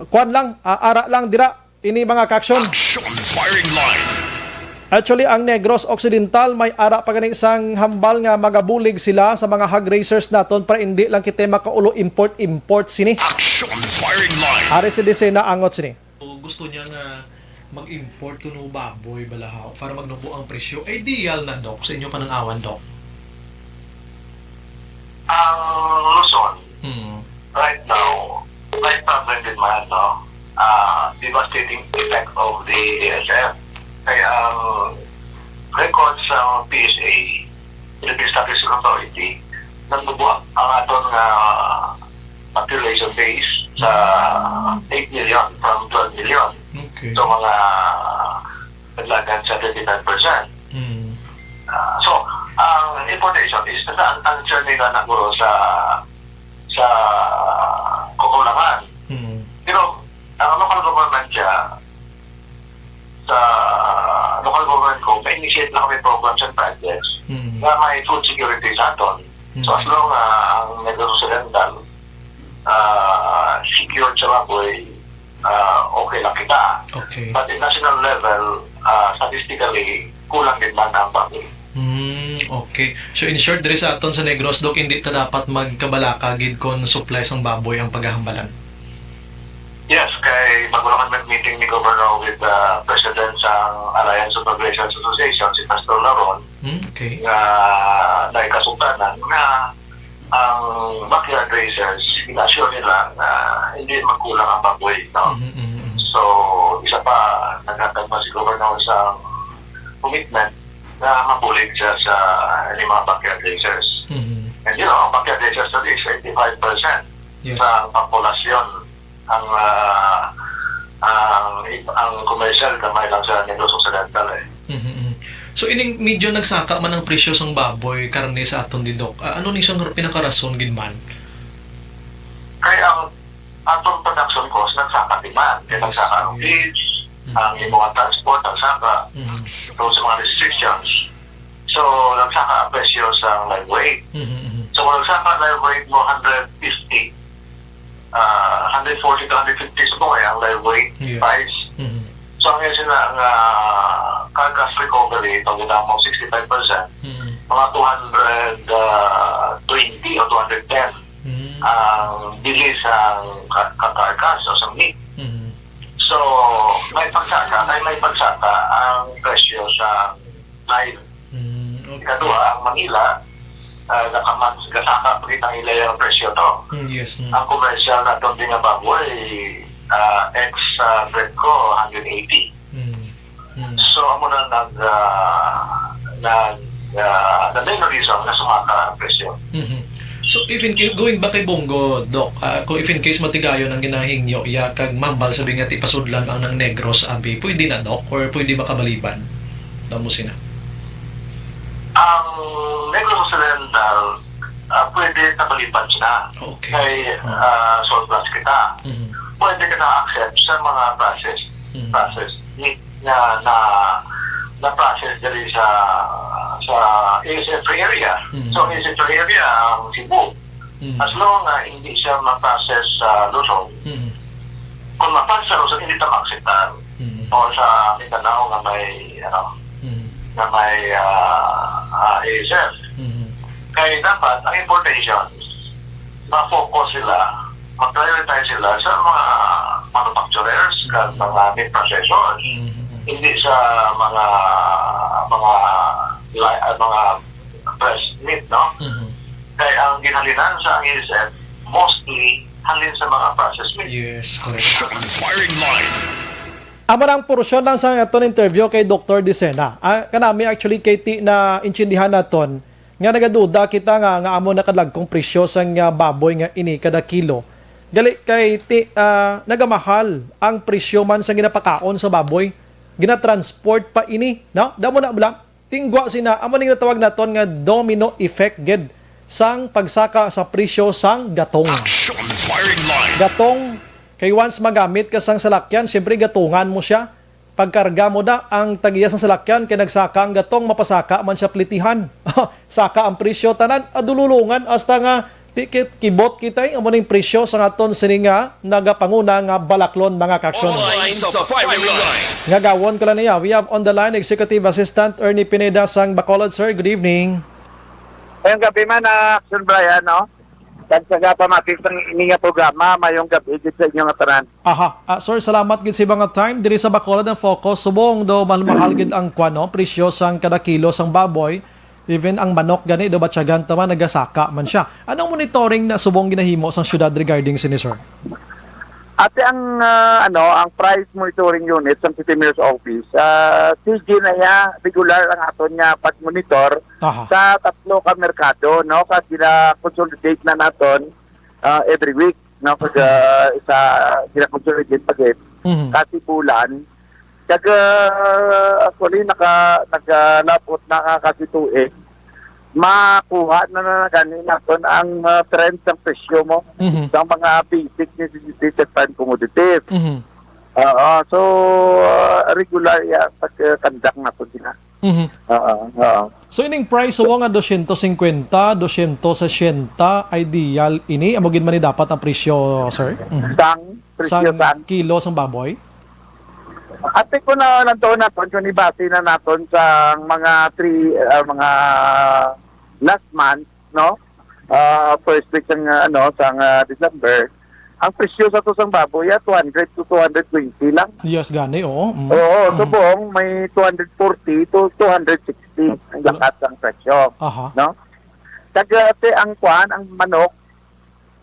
kuan lang, ara lang dira ini mga kaaksyon. Action firing line. Actually, ang Negros Occidental may ara pa ganing isang hambal nga magabulig sila sa mga hog raisers naton para hindi lang kita makaulo import sini. Action firing line. Are si Dicena angot sini. Gusto niya nga mag-import kuno baboy balahaw para magnubo ang presyo. Ideal na, Dok, sa inyo pananawan, Dok. Ang Luzon, right now, may problem din man, no? Devastating effect of the DSF. Kaya ang record sa PSA, Philippine Statistical Authority, nagnubo ang aton population base sa 8 million from 12 million. Okay. So, mga naglagan sa 35%. So, ang importation is ang answer nila na guro sa kukulangan. Pero, ang local government siya, sa local government ko, may initiate na kami programs and projects na may food security sa aton. So, as long ang Negros Occidental secured sa baboy, okay lang kita. Okay. But in national level, statistically, kulang din man ang baboy. Okay. So in short, diri sa aton sa Negros, Dok, hindi ta dapat magkabalaka gid kon supply sang baboy ang paghahambalan. Yes, kay magulakan mag-meeting ni Governor with the President sa Alliance of Aggregation Association, si Pastor Laron, Okay. nga naikasugtanan na ang backyard raisers, ina-assure nila na hindi magkulang ang baboy. No? So, isa pa, nagkatagma si Governor sa commitment na mabulig siya sa mga backyard raisers. And you know, ang backyard raisers today is 25% sa populasyon. Ang commercial kamay lang sa Negros Occidental eh. So ining medyo nagsaka man ang presyo sang baboy karne sa aton di, Dok. Ano ni siyang pinakarason gid man? Kaya ang atong production cost nagsaka din man. Kaya nagsaka ang feeds, ang mga transport, nagsaka, doon sa mga restrictions. So, nagsaka ang presyo sa live weight. So, kung nagsaka live weight mo 150, 140 to 150 sa buhay ang live weight price. So, ang isa na ang carcass recovery, ito gina mo 65%, mga 220 o 210 ang bilis ang kakarkas o sa meat. So, may pagsaka ang presyo sa live. Ikadua, ang Manila, gasaka pa kitang ilay ang presyo to. Yes. Ang commercial na itong din nga baboy, ex-bread ko, 180. So, amo na the main reason na sumaka ang presyo. So if in case, going back kay Bongo, Doc, kung if in case matigayon ang ginahingyo, kag mambal sabi nga ipasudlan ang ng Negros abi, pwede na, Doc, or pwede makabaliban? Damo sina. Ang Negros Occidental, pwede nabaliban siya. Okay. Kay sold plus kita. Pwede ka na-accept sa mga process meat na process dali sa ASF free area. So ASF free area ang Cebu. As long na hindi siya ma-process sa Luzon, kung ma-process sa Luzon, hindi ito ma-acceptan. O sa Mindanao na may ASF. Kaya dapat ang importation, ma-focus sila, mag-prioritize sila sa mga manufacturers at mga meat processors. Hindi sa mga fresh meat, no? Kaya ang ginhalinan sa ASF, mostly halin sa mga processed meat. Yes, correct. Firing line. Amo lang porosyon lang sa aton interview kay Dr. Dicena. Kanami actually kay ti na intindihan naton nga nagaduda kita nga amo nakadagkong presyo sa baboy nga ini kada kilo. Gali kay ti nagamahal ang presyo man sa ginapakaon sa baboy. Gina-transport pa ini, no? Damo na blang tingwa sina amo ning natawag naton nga domino effect ged sang pagsaka sa presyo sang gatong. Action firing line. Gatong kay once magamit ka sang salakyan, siyempre gatungan mo siya. Pagkarga mo da ang tagiya sang salakyan kay nagsaka ang gatong, mapasaka man siya plitihan. Saka ang presyo tanan adululungan hasta nga tikit kibot kitay amo ning presyo sa aton sini nga nagapanguna nga balaklon mga kaksyon. Lines of firing line. Nga gawon kala niya. We have on the line Executive Assistant Ernie Pineda sang Bacolod. Sir, good evening. Ngayong gabi man na Action Brian, no? Tagsaga pa makikita ini nga programa mayong gabi gid sa inyong tanan. Aha. Sir, salamat gid sa mga time diri sa Bacolod ang focus subong do mahal gid ang kwano presyo sang kada kilo sang baboy. Even ang manok gani do batyagan tama nagasaka man siya. Anong monitoring na subong ginahimo sa syudad regarding sini, sir? Ate ang ang price monitoring unit sa City Mayor's Office, CG na ya regular ang aton nga pag-monitor sa tatlo ka merkado, no? Kasi gina-consolidate na naton every week, no? Pag isa gina-consolidate pag kasi bulan. Kag actually nagalapot na kasi tuig, makuha na ganin natin ang trend ng presyo mo sa mga basic necessities at prime commodities. So, regular yan pag-conduct natin sila. So, ining price nga 250, 260 ideal ini. Amogin man ni dapat ang presyo, sir? Sang presyo sang kilo sang baboy? Ate ko na nandoon natin, kung ibase na natin sa mga mga last month, no? First week ng sang December, ang presyo sa tusang baboy 200 to 220 lang. Yes, gani, oo. Oo, subong may 240 to 260 ang lakat ng presyo. No? Ate ang manok,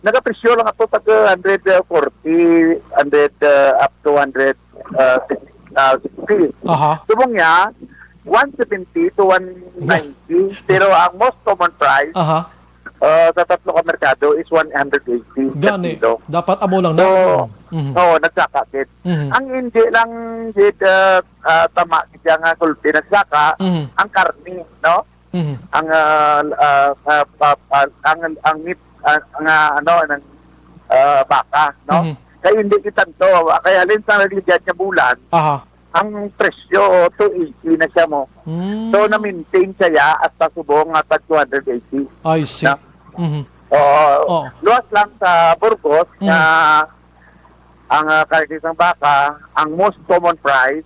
nagapresyo lang ito tag 140, 100 up to 160. Subong niya, 170 to 190, pero ang most common price sa tatlo ka merkado is 180. Gani, dapat amo lang na. Oo, nagsaka. Ang hindi lang tama siya nga kulti, nagsaka, ang karni, no? Ang meat, ng baka, no? Kaya hindi kitanto, kaya alin sa naligyan niya bulan, ang presyo 280 na siya mo. So na-maintain siya hasta subong nga tag 280. I see. Na? Mhm. Luwas lang sa Burgos na ang karnisang baka, ang most common price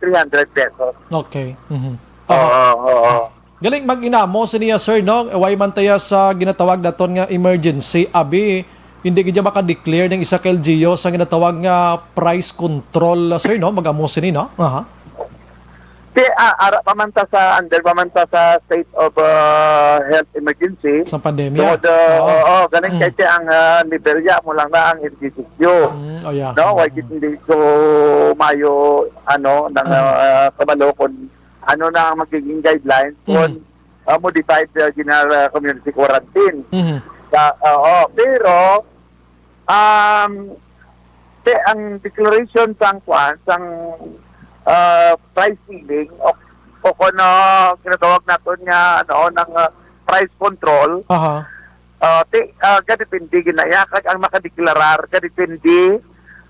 300 pesos. Okay. Mhm. Oo. Galing mag-inamo sa niya, sir, no? Way man tayo sa ginatawag naton nga emergency. Abi, hindi gidya maka-declare ng isa ka LGU sa ginatawag nga price control, sir, no? Mag-amo sini, no? Aha. Ara pamanta sa under pamanta sa state of health emergency. Sa pandemya. So, ganun kasi ang Liberia mo lang na ang LGCQ. Yeah. No, why hindi ko mayo ng kabalo kung ano na ang magiging guidelines kung modified general community quarantine. Pero ang declaration sang price ceiling o kuno kinatawag naton nga ng price control. Kadipindi ginaya kag ang makadeklarar kadipindi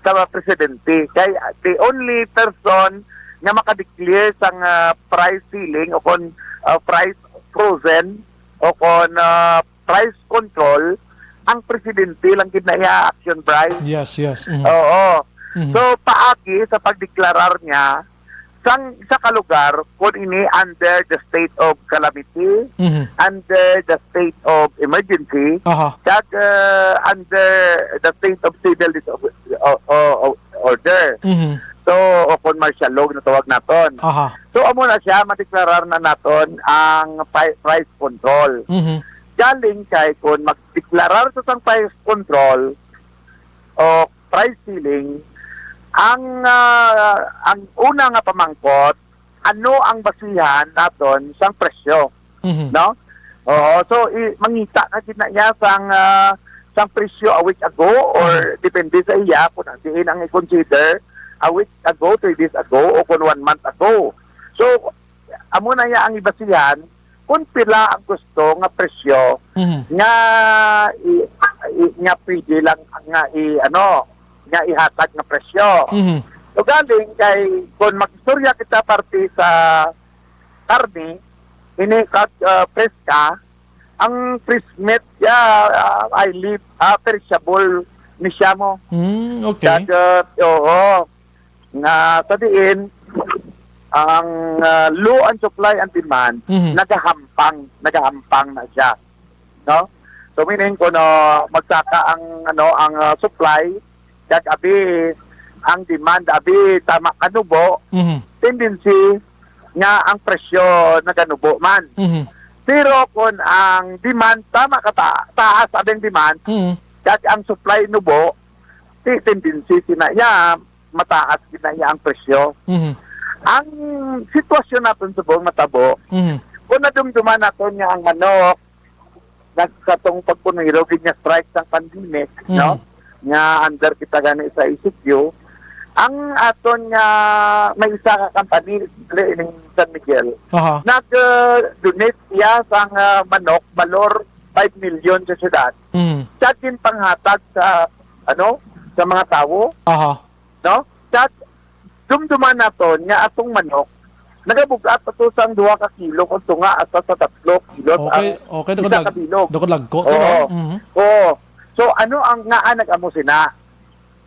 sa presidente kay the only person nga makadeclare sang price ceiling o kon price frozen o kon price control ang presidente lang ginaya action price. Yes. Oo. So paagi sa pagdeklarar niya sa kalugar kung ini under the state of calamity, under the state of emergency, kag under the state of civil order. So o kung martial law na tawag naton. So amo na siya madeklarar na naton ang price control. Galing kay kung magdeklarar sa sang price control o price ceiling ang una nga pamangkot ano ang basihan naton sang presyo, no? So mangita na gid na niya sang presyo a week ago or depende sa iya kung diin ang i-consider a week ago, 3 days ago o kung 1 month ago. So amo na niya ang ibasihan kung pila ang gusto nga presyo nga pwede lang nga nga ihatag na presyo. So galing kay kung mag-istorya kita parte sa karne, ini preska, ang presmet ay live perishable ni siya mo. Okay. Nga sa diin ang low and supply and demand nagahampang na siya, no? So meaning ko magsaka ang supply kag abi ang demand abi tama kanubo, tendency nga ang presyo naganubo man. Pero kung ang demand tama taas abing demand kag ang supply nubo, tendency sinaya mataas kinaya ang presyo. Ang sitwasyon natin sa buong matabo, kung nadumduman natin nga ang manok nagkatong pagpuniro niya strike sang pandemic, no? Nga under kita gani sa ECQ, ang aton nga may isa ka company in San Miguel, nag-donate siya sang manok balor 5 million sa syudad. Sa panghatag sa sa mga tao, no? Sa dumduman naton nga atong manok nagabugat ato sang 2 ka kilo kung tunga asa sa 3 kilo okay dako lagko. So ano ang nga nag-amo sina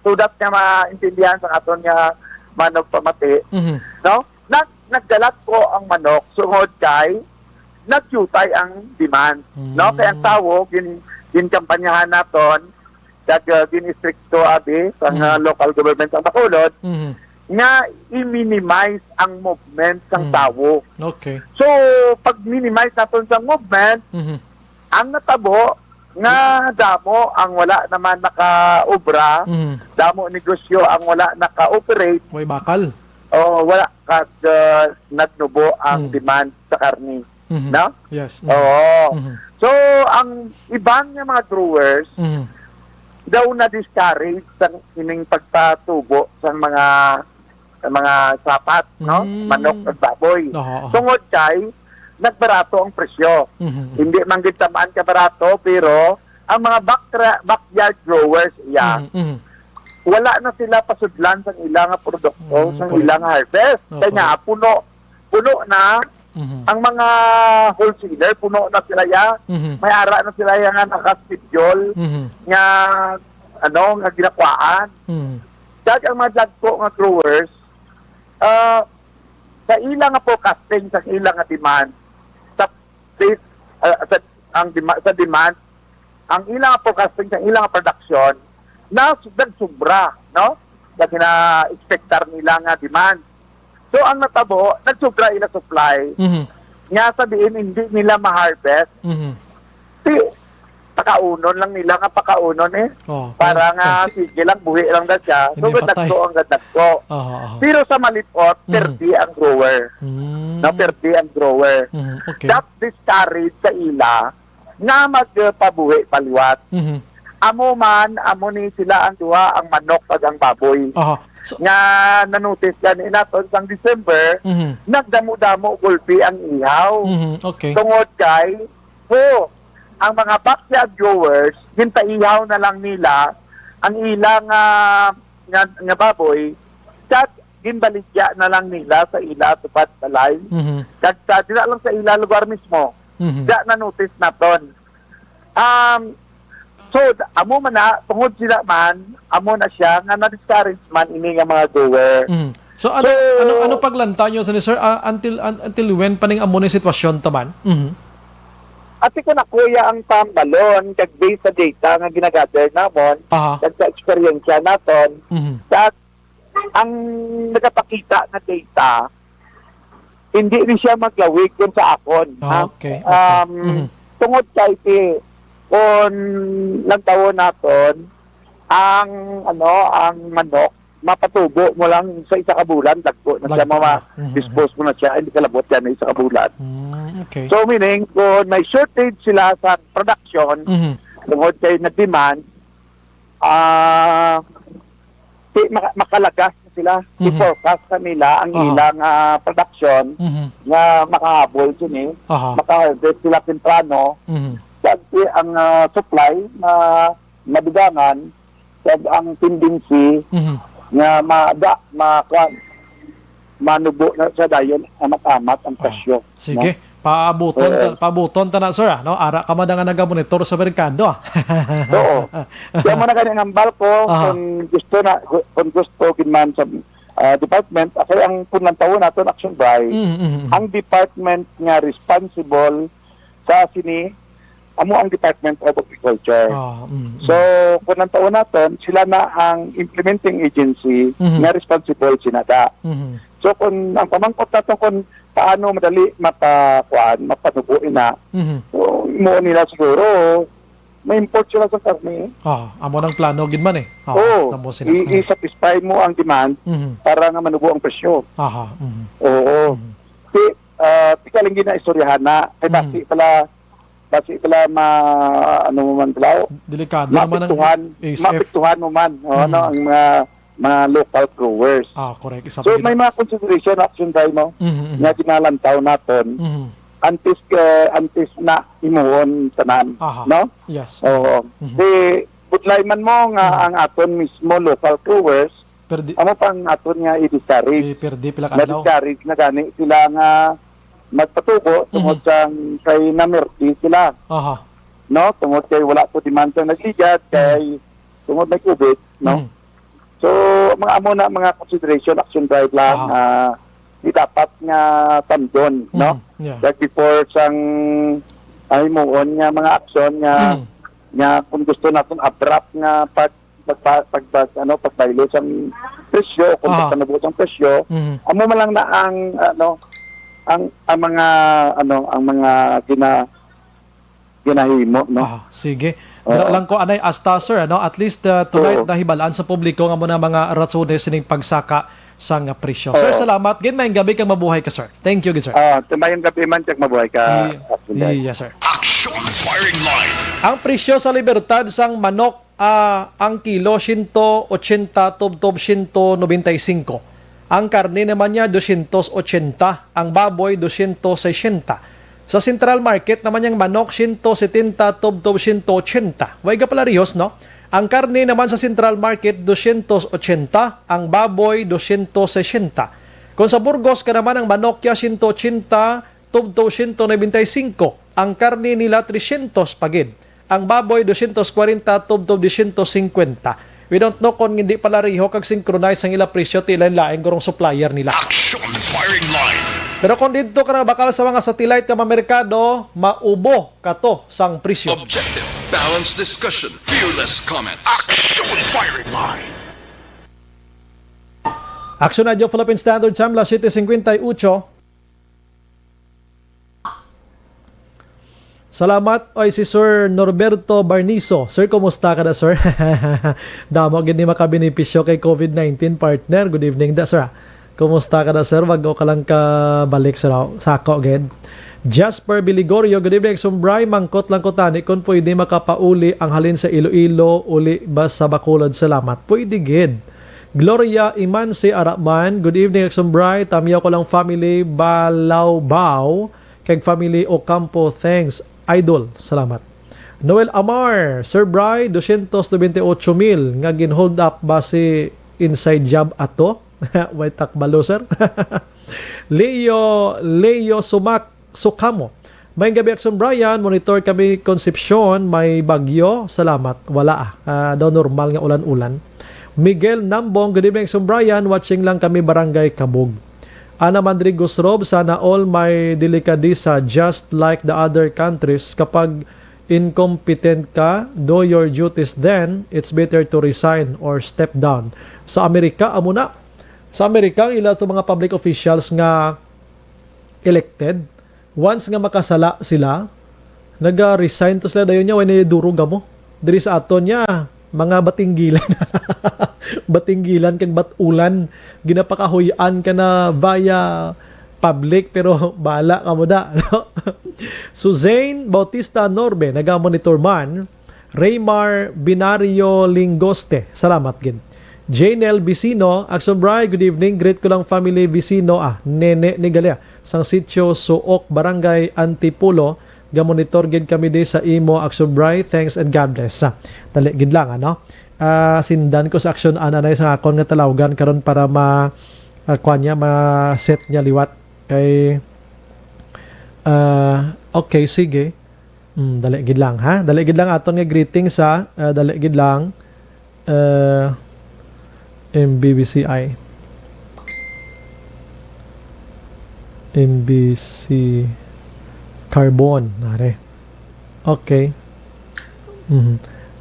so that nga maintindihan sa aton nga manok pamati, no? Nagdalat ko ang manok sungod kay nagcutay ang demand, no? Kaya ang tawo ginkampanyahan naton kag ginistrikto abi sa local government sa Bacolod nga i-minimize ang movement ng tawo. Okay. So pag minimize naton sa movement, ang natabo nga damo ang wala naman naka-obra, damo negosyo ang wala naka-operate. Way bakal. O wala kag nagnubo ang demand sa karni. No? Yes. Oo. So ang ibang nga mga growers daw na discourage sa ining pagpatubo sa mga sapat, no? Manok at baboy. Tungod kay nagbarato ang presyo. Hindi man gid tamaan ka barato pero ang mga backyard growers wala na sila pasudlan sa ilang produkto, sa correct. ilang harvest. Okay. Kaya puno na ang mga wholesaler, puno na sila ya. May ara na sila ya nga nakaschedule nga nga ginakwaan. Kaya ang mga dagko nga growers, sa ilang nga forecasting, sa ilang nga demand, sa demand, ang ilang nga forecasting, sa ilang nga production, na nagsubra, no? Na gina-expectar nila nga demand. So, ang natabo, nagsubra ila supply, nga sabihin, hindi nila ma-harvest, pakaunon lang nila nga pakaunon para nga sige lang, buhi lang na siya. So, Hindi patay. gadagko ang gadagko. Pero sa malipot, perdi ang grower. No, perdi ang grower. Okay. That discourage sa ila nga magpabuhi paliwat. Amo ni sila ang duha, ang manok pag ang baboy. So, Nga nanotice yan inaton sang December, nagdamo-damo gulpi ang ihaw. okay. Tungod kay, ang mga backyard growers, hintaihaw na lang nila ang ilang nga baboy, kat ginbaligya na lang nila sa ila tupad balay. Kat dila lang sa ila lugar mismo. Da na notice naton. So, amo man na, tungod sila man, amo na siya, nga na-discourage man ini nga mga grower. So, ano paglanta nyo sa ni sir? Until when paning amo ni sitwasyon taman? At ko na kuya ang tambalon, kag based sa data nga ginagather namon, kag sa eksperyensya naton, at ang nagapakita na data, hindi rin siya maglawig dun sa akon. Okay. Tungod kay kung nagtawon naton, ang manok, mapatubo mo lang sa isa ka bulan, dagko na siya, dispose mo na siya, hindi kalabot yan na isa ka bulan. Okay. So meaning, kung may shortage sila sa production, tungod kay na demand, makalagas na sila, i-forecast na nila ang ilang production nga makahabol din makaharvest sila temprano, kasi ang supply na mabigangan, ang tendency nga manubo na sa dayon amat-amat ang presyo. Sige. Paabuton ta na sir, no? Ara ka man nga nagamonitor sa merkado. Oo. Kaya mo na ganyan ang balko kung gusto kinman sa department, kaya ang punang taon natin action by ang department nga responsible sa amo ang Department of Agriculture. So, kung ang taon natin, sila na ang implementing agency na responsible sinada. So, kung ang pamangkot natin kung paano madali mapanubuin na, so, mo nila siguro, may import sila sa karne. Amo ng plano gid man i-satisfy mo ang demand para nga manubo ang presyo. Oo. Tikaling gina-istoryahan na, kay basi pala delikado mapiktuhan mo man ang mga local growers. Correct. So may mga consideration action tayo mo nga ginalantaw naton antes na imuhon tanan, no? Yes. Oo. Butlay man mo nga ang aton mismo local growers, amo pang aton nga i-discourage. Na-discourage na gani sila nga magpatubo tungod sa kay namerti sila. No, tungod kay wala po demand sa nagligat, kay tungod may COVID, no? So, mga consideration action drive lang di dapat nga tandon, no? Like before sang himuon nga mga action nga kung gusto natin abrupt nga pagbaylo sa presyo, kung pagpanubo sa presyo, amo man lang na ang mga ginahimo, no? Sige. Dira lang ko anay asta sir, at least tonight nahibalaan sa publiko nga mo na mga rasones ning pagsaka sa nga presyo. Sir, salamat. Gid may gabi kang mabuhay ka, sir. Thank you, sir. Tumayong gabi man kag mabuhay ka. Yes, sir. Action Firing Line. Ang presyo sa Libertad sang manok ang kilo 180 tubtob 195. Ang karne naman niya 280, ang baboy 260. Sa Central Market naman yung manok 170 tubtob 180. Way ka pala rihos, no? Ang karne naman sa Central Market, 280. Ang baboy, 260. Kung sa Burgos ka naman, ang manokya, 180, tubto, 195. Ang karne nila, 300 pagid. Ang baboy, 240, tubto, 250. We don't know kung hindi pala riho kag synchronize ang ila presyo tilan laing gurong supplier nila. Action firing line. Pero kung dito ka na bakal sa mga satellite ka merkado, maubo ka to sang presyo. Objective, balanced discussion, fearless comment. Action firing line. Action Radio Philippine Standard Time, las 7:58. Salamat ay si Sir Norberto Barniso. Sir, kumusta ka na, sir? Damo gini makabenepisyo kay COVID-19 partner. Good evening da, sir. Kumusta ka na, sir? Wag ka lang ka balik sa sako again. Jasper Biligorio, good evening. Sumbray, mangkot lang ko tani kung pwede makapauli ang halin sa Iloilo, uli ba sa Bacolod. Salamat. Pwede gid. Gloria Imansi Araman, good evening. Sumbray, tamiyaw ko lang family Balawbaw, kag family Ocampo, thanks. Idol, salamat. Noel Amar, Sir Bry, 298,000 nga gin-hold up base inside job ato. Way takbalo, sir. Leo Sukamo. May gabi Akson Brian, monitor kami Concepcion, may bagyo. Salamat. Wala daw normal nga ulan-ulan. Miguel Nambong, good evening Akson Brian, watching lang kami Barangay Kabog. Ana Mandrigos Rob, sana all may delikadisa just like the other countries. Kapag incompetent ka, do your duties then, it's better to resign or step down. Sa Amerika, amo na. Sa Amerika, ilan sa mga public officials nga elected, once nga makasala sila, nag-resign to sila dayon niya, wala durog mo. Diri sa aton niya, mga batinggilan. Batinggilan kag batulan, ginapakahuyan ka na via public pero bala ka mo da. No? Suzanne Bautista Norbe, naga-monitor man. Raymar Binario Lingoste, salamat gin. Janel Vicino, Action Bry, good evening. Great ko lang family Vicino, Nene ni Galea, sang sitio Suok, Barangay Antipulo. Ga-monitor gid kami di sa imo Action Bry. Thanks and God bless. Dali gid lang ano. Sindan ko sa action anay sa akon nga talawgan karon para ma-set niya liwat kay okay sige. Dali gid lang ha. Dali gid lang aton nga greeting sa dali gid lang MBBCI MBC Carbon nare. Okay.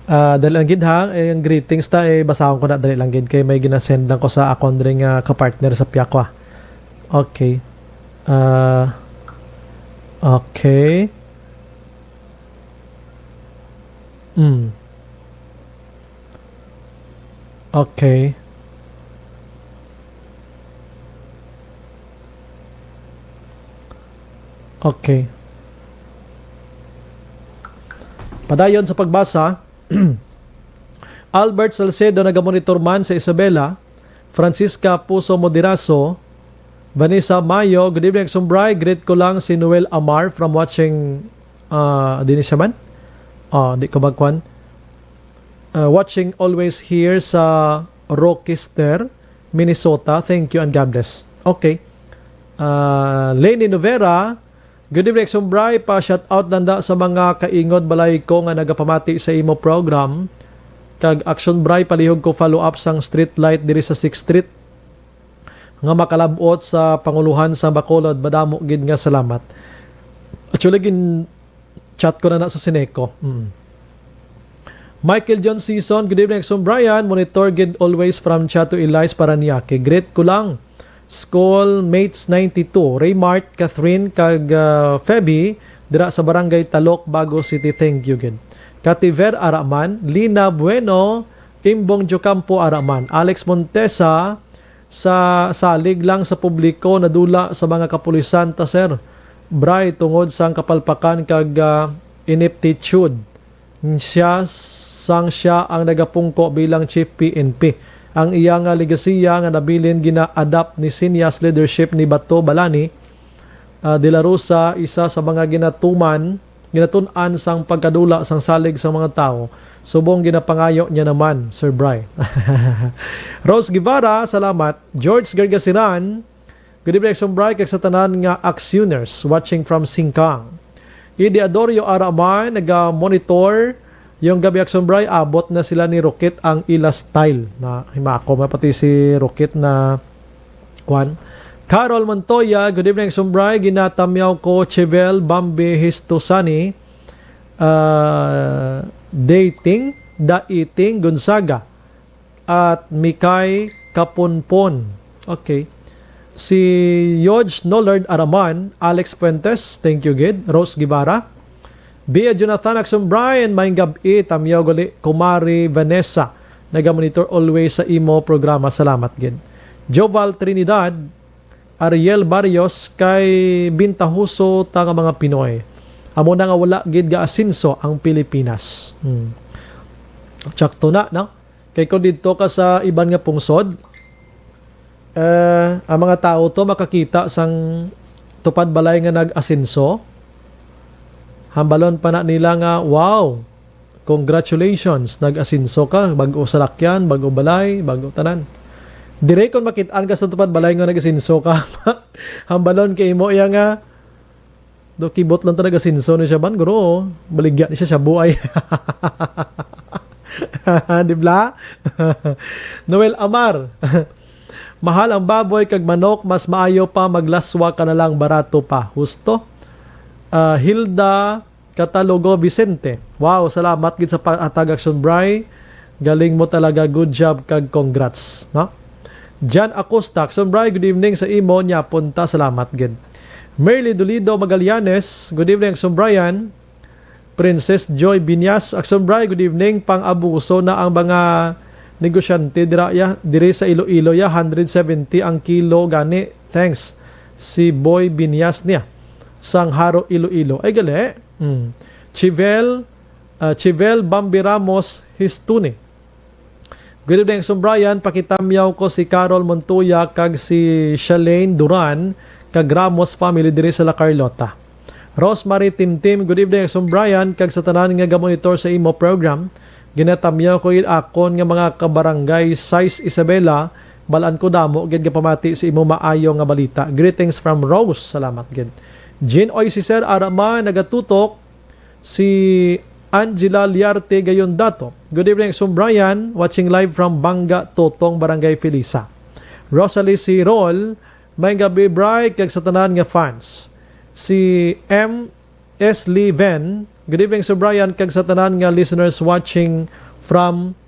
Dali lang gid ha, yung greetings ta basahon ko na dali lang gid kay may ginasend lang ko sa akon ring ka-partner sa Piakwa. Okay. Okay. Okay. Okay. Padayon sa pagbasa, Albert Salcedo nagamonitor man sa Isabela, Francisca Puso Moderaso, Vanessa Mayo, good evening Sumbray, greet ko lang si Noel Amar from watching din siya man? Di ko magkwan. Watching always here sa Rochester, Minnesota. Thank you and God bless. Okay. Lenny Novera, good evening Sumbray, pa shout out nanda sa mga kaingod balay ko nga nagapamati sa imo program. Kag Action Bray palihog ko follow up sang street light diri sa 6th Street nga makalabot sa panguluhan sa Bacolod. Madamo gid nga salamat. Actually gin chat ko na sa Sineco. Michael John Season, good evening Action Brian, monitor gid always from Chato Elias Paranaque. Great ko lang. School Mates 92, Raymart, Catherine, kag Feby, dira sa Barangay Talok, Bago City. Thank you gid. Kativer Araman, Lina Bueno, Imbong Jocampo Araman, Alex Montesa, sa salig lang sa publiko, nadula sa mga kapulisan ta sir. Bray tungod sang kapalpakan kag ineptitude. Siya ang nagapungko bilang Chief PNP. Ang iyang legasiya nga nabilin gina-adapt ni Senias leadership ni Bato Balani de la Rosa, isa sa mga ginatuman ginatun-an sang pagkadula sang salig sa mga tao. Subong ginapangayo niya naman, Sir Bry. Rose Guevara, salamat. George Gargasiran, good evening, Sir Bry, kag sa tanan nga actioners watching from Singkang. Idi Adorio Araman, nag-monitor yung gabi Sir Bry, abot na sila ni Rocket ang ila style na himako, pati si Rocket na kwan. Carol Montoya, good evening, Sir Bry, ginatamyaw ko Chevel Bambi Histosani, Dating, Daiting, Gonzaga, at Mikay Kapunpon. Okay. Si Yoj Nollard Araman, Alex Fuentes, thank you, Gid. Rose Guevara. Bia Jonathan Action Brian, Maing Gabi, Tamyaw Gali, Kumari Vanessa, nagamonitor always sa imo programa. Salamat, Gid. Joval Trinidad, Ariel Barrios, kay Bintahuso, tanga mga Pinoy. Amo na nga wala gid ga asinso ang Pilipinas. Tsakto na, no? Kay kung dito ka sa iban nga pungsod, ang mga tao to makakita sang tupad balay nga nag-asinso. Hambalon pa na nila nga, wow, congratulations, nag-asinso ka, bago salakyan, bago balay, bago tanan. Dire kung makitaan ka sa tupad balay nga nag-asinso ka, hambalon kay mo iya nga, do kibot lang talaga sinso ni siya ban guro baligyan ni siya buhay. Di ba? Noel Amar, mahal ang baboy kag manok, mas maayo pa maglaswa ka na lang, barato pa. Husto. Hilda Catalogo Vicente, wow, salamat gid sa pag-atag Action Bry, galing mo talaga, good job kag congrats, no? Jan Acosta, Action Bry, good evening sa imo nya punta, salamat gid. Merly Dolido Magallanes, good evening, Action Brian. Princess Joy Binyas, Action Brian, good evening. Pang-abuso na ang mga negosyante dire sa Iloilo ya, 170 ang kilo gani. Thanks. Si Boy Binyas niya. Sangharo Iloilo. Ay gali. Chivel Bambi Ramos Histuni. Good evening, Action Brian. Pakitamyaw ko si Carol Montoya kag si Shalane Duran kag Ramos family diri sa La Carlota. Rosemary Timtim, good evening, Action Brian, kag sa tanan nga gamonitor sa imo program. Ginatamyaw ko akon nga mga kabarangay size Isabela, balaan ko damo gid pamati sa imo maayo nga balita. Greetings from Rose. Salamat gid. Jean Oy si Sir Arama nagatutok, si Angela Liarte gayon dato. Good evening, Action Brian, watching live from Banga Totong, Barangay Felisa. Rosalie si Roll, may gabi bright kag sa tanan nga fans. Si M.S. Lee Ven, good evening, Sir Brian, kag sa tanan nga listeners watching from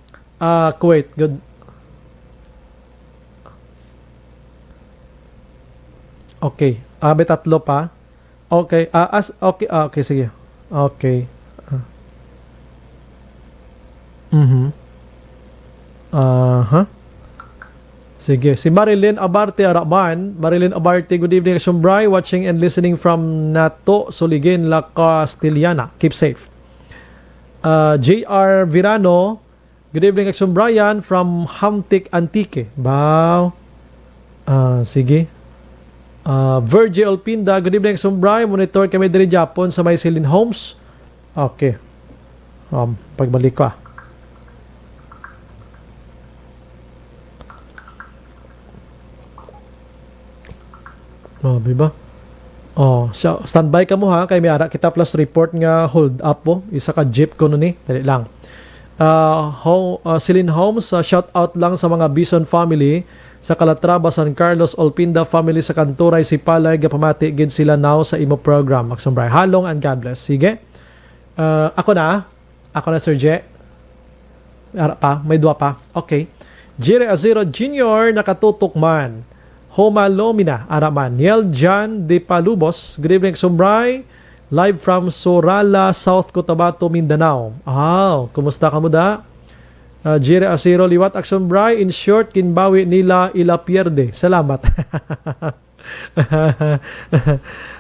Kuwait. Good. Okay. May tatlo pa. Okay. Okay, sige. Okay. Sige, si Marilyn Abarte Araman. Marilyn Abarte, good evening, Action Bry, watching and listening from Nato, Soligin, La Castellana. Keep safe. J.R. Virano, good evening, Action Brian, from Hamtik Antique. Wow. Sige. Virgil Pinda, good evening, Action Brian, monitor kami diri Japon sa Mycelian Homes. Okay. Pagbalik ko Grabe ba? So, standby ka mo ha, kay may ara kita plus report nga hold up po. Isa ka jeep ko nun dali lang. Celine Homes, shout out lang sa mga Bison family sa Calatrava, San Carlos, Olpinda family sa Kanturay, Sipalay, gapamati gid sila now sa imo program. Action Bry, halong and God bless. Sige. Ako na, Sir Je. May dua pa. Okay. Jire Azero Jr. nakatutok man. Homa Lomina, Araman. Niel Jan de Palubos, good evening, Sumbray. Live from Sorala, South Cotabato, Mindanao. Kumusta ka mo da? Jire Asiro, liwat Action Bry. In short, kinbawi nila ila pierde. Salamat.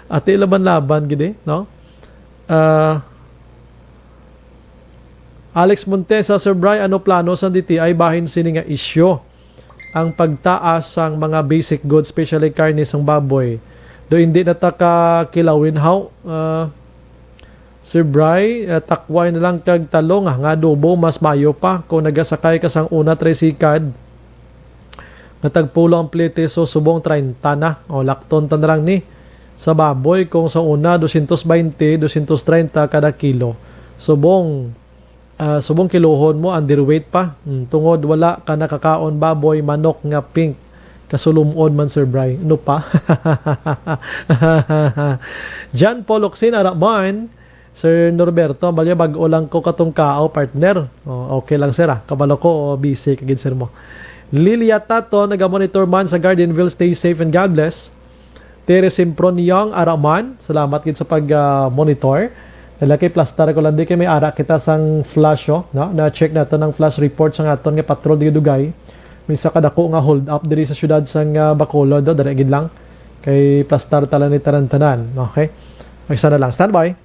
Ate laban-laban, gede, no? Alex Montesa, Sir Bry, ano plano sa DTI bahin sini nga isyo? Ang pagtaas ang mga basic goods, especially karne sang baboy. Do hindi nataka kilawin how? Sir Bry, takway na lang kag talong nga dubo mas mayo pa kung nagasakay ka sang una tricycad. Nga tagpulo ang plete so subong 30 na. O lakton ta na lang ni sa baboy kung sa una 220, 230 kada kilo. Subong kilohon mo underweight pa. Tungod wala ka nakakaon baboy manok nga pink kasulumon man Sir Bry. Ano pa? John Paul Oxin Araman, Sir Norberto, balya bag-o lang ko katong kao partner. Okay lang sir kabalo ko busy kagid sir mo. Lilia Tato, naga-monitor man sa Gardenville, stay safe and God bless. Tere Simpron Young Araman, salamat gid sa pag-monitor. Lalaki plastar ko lang di kay may ara kita sang flash no? Na-check nato ng flash report sa aton nga patrol di Dugay. Misa kadako nga hold up diri sa syudad sang Bacolod dara gid lang kay plastar tala ni tanan-tanan. Okay? Magsa na lang, standby.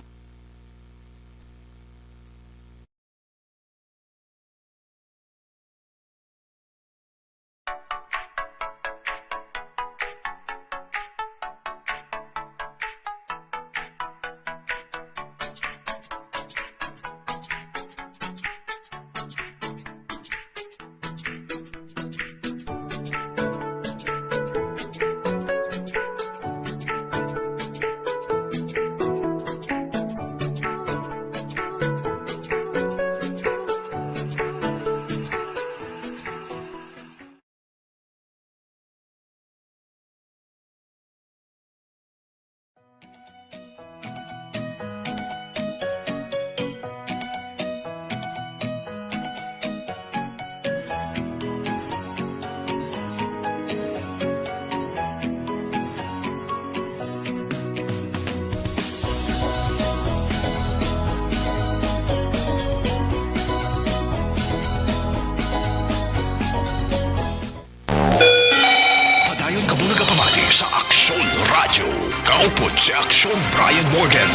Kaupod si Aksyon Brian Morgan.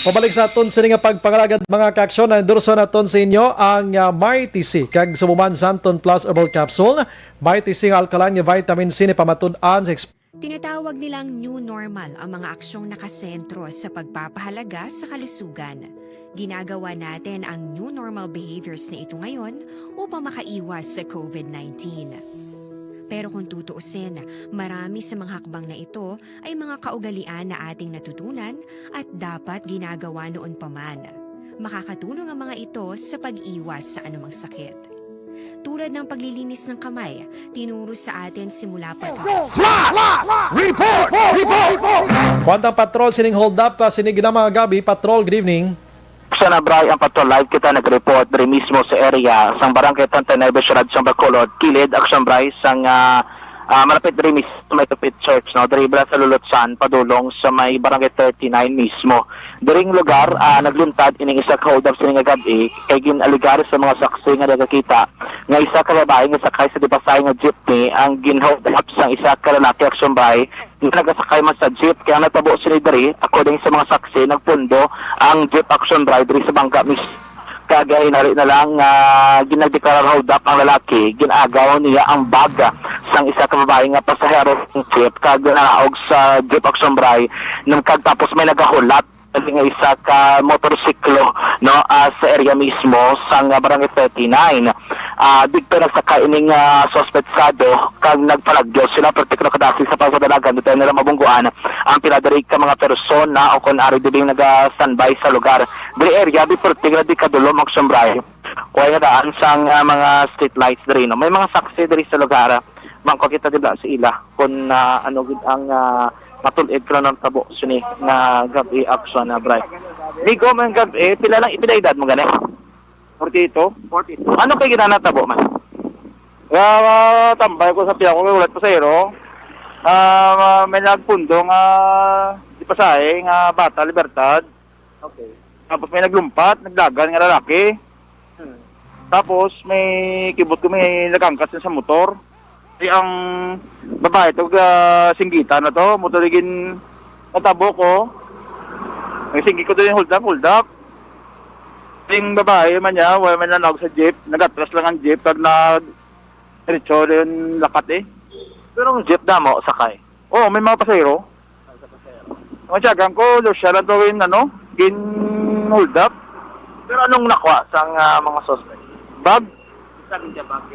Pabalik sa aton sa nga pagpangalagad mga kaaksyon na endorso naton sa inyo ang Mighty C kag sumuman Santon Plus Herbal Capsule. Mighty C nga alkaline nga vitamin C ni pamatud-an sa tinatawag nilang new normal ang mga aksyong nakasentro sa pagpapahalaga sa kalusugan. Ginagawa natin ang new normal behaviors na ito ngayon upang makaiwas sa COVID-19. Pero kung tutuusin, marami sa mga hakbang na ito ay mga kaugalian na ating natutunan at dapat ginagawa noon pa man. Makakatulong ang mga ito sa pag-iwas sa anumang sakit. Tulad ng paglilinis ng kamay, tinuro sa atin simula pa. Report! Kwantang patrol sining hold up sinig na mga gabi. Patrol, good evening. Sa Nabray ang patrol live kita nag-report diri mismo sa area sang barangay Tantanay Besyarad sang Bacolod kilid action Bray sang malapit diri mismo sa may Tupit Church no diri sa Lulutsan padulong sa may barangay 39 mismo. Diring lugar nagluntad ining isa ka hold up sining gabi kay ginaligar sa mga saksi nga nagakita nga isa ka babae nga sakay sa dipasay nga jeepney ang ginhold up sang isa ka lalaki action Bray nagasakay man sa jeep kaya natabo sila diri according sa mga saksi nagpundo ang jeep action driver sa bangka mismo kagay na lang ginagdeklarar hold up ang lalaki ginagaw niya ang baga sang isa ka babae nga pasahero ng jeep kagay naog sa jeep action driver nung kagtapos may nagahulat nga isa ka motorsiklo no sa area mismo sang barangay 39 dito nagsaka ining suspetsado kag nagpalagyo sila pertiklo kadasi sa pagdalagan dito nila mabungguan ang pinadiri ka mga persona o kun ari dili naga-standby sa lugar diri area di pertiklo di kadulom ang sombray kuha nga daan sang mga street lights diri no may mga saksi diri sa lugar mangko kita dibla sa ila kun ano gid ang matulid ko ng tabo suni na gabi action na bray ligo man gabi pila lang ipinaidad mo gani 42. Ano kay ginanatabo man? Tambay ko sa piyak ko ulat pa sa ero. May nagpundo nga di pasahe nga bata Libertad. Okay. Tapos may naglumpat, nagdagan nga lalaki. Tapos may kibot ko may nagangkas sa motor. Ay ang babae to singgita na to, motorigin natabo ko. May singgi ko doon yung hold up. Yung babae man niya, wala man nanog sa jeep, nagatras lang ang jeep, kag diretso yung lakat eh. Pero ang jeep damo, sakay? Oo, may mga pasahero. Ang siyagang ko, siya lang to hold up. Pero anong nakuha sa mga suspect? Bag?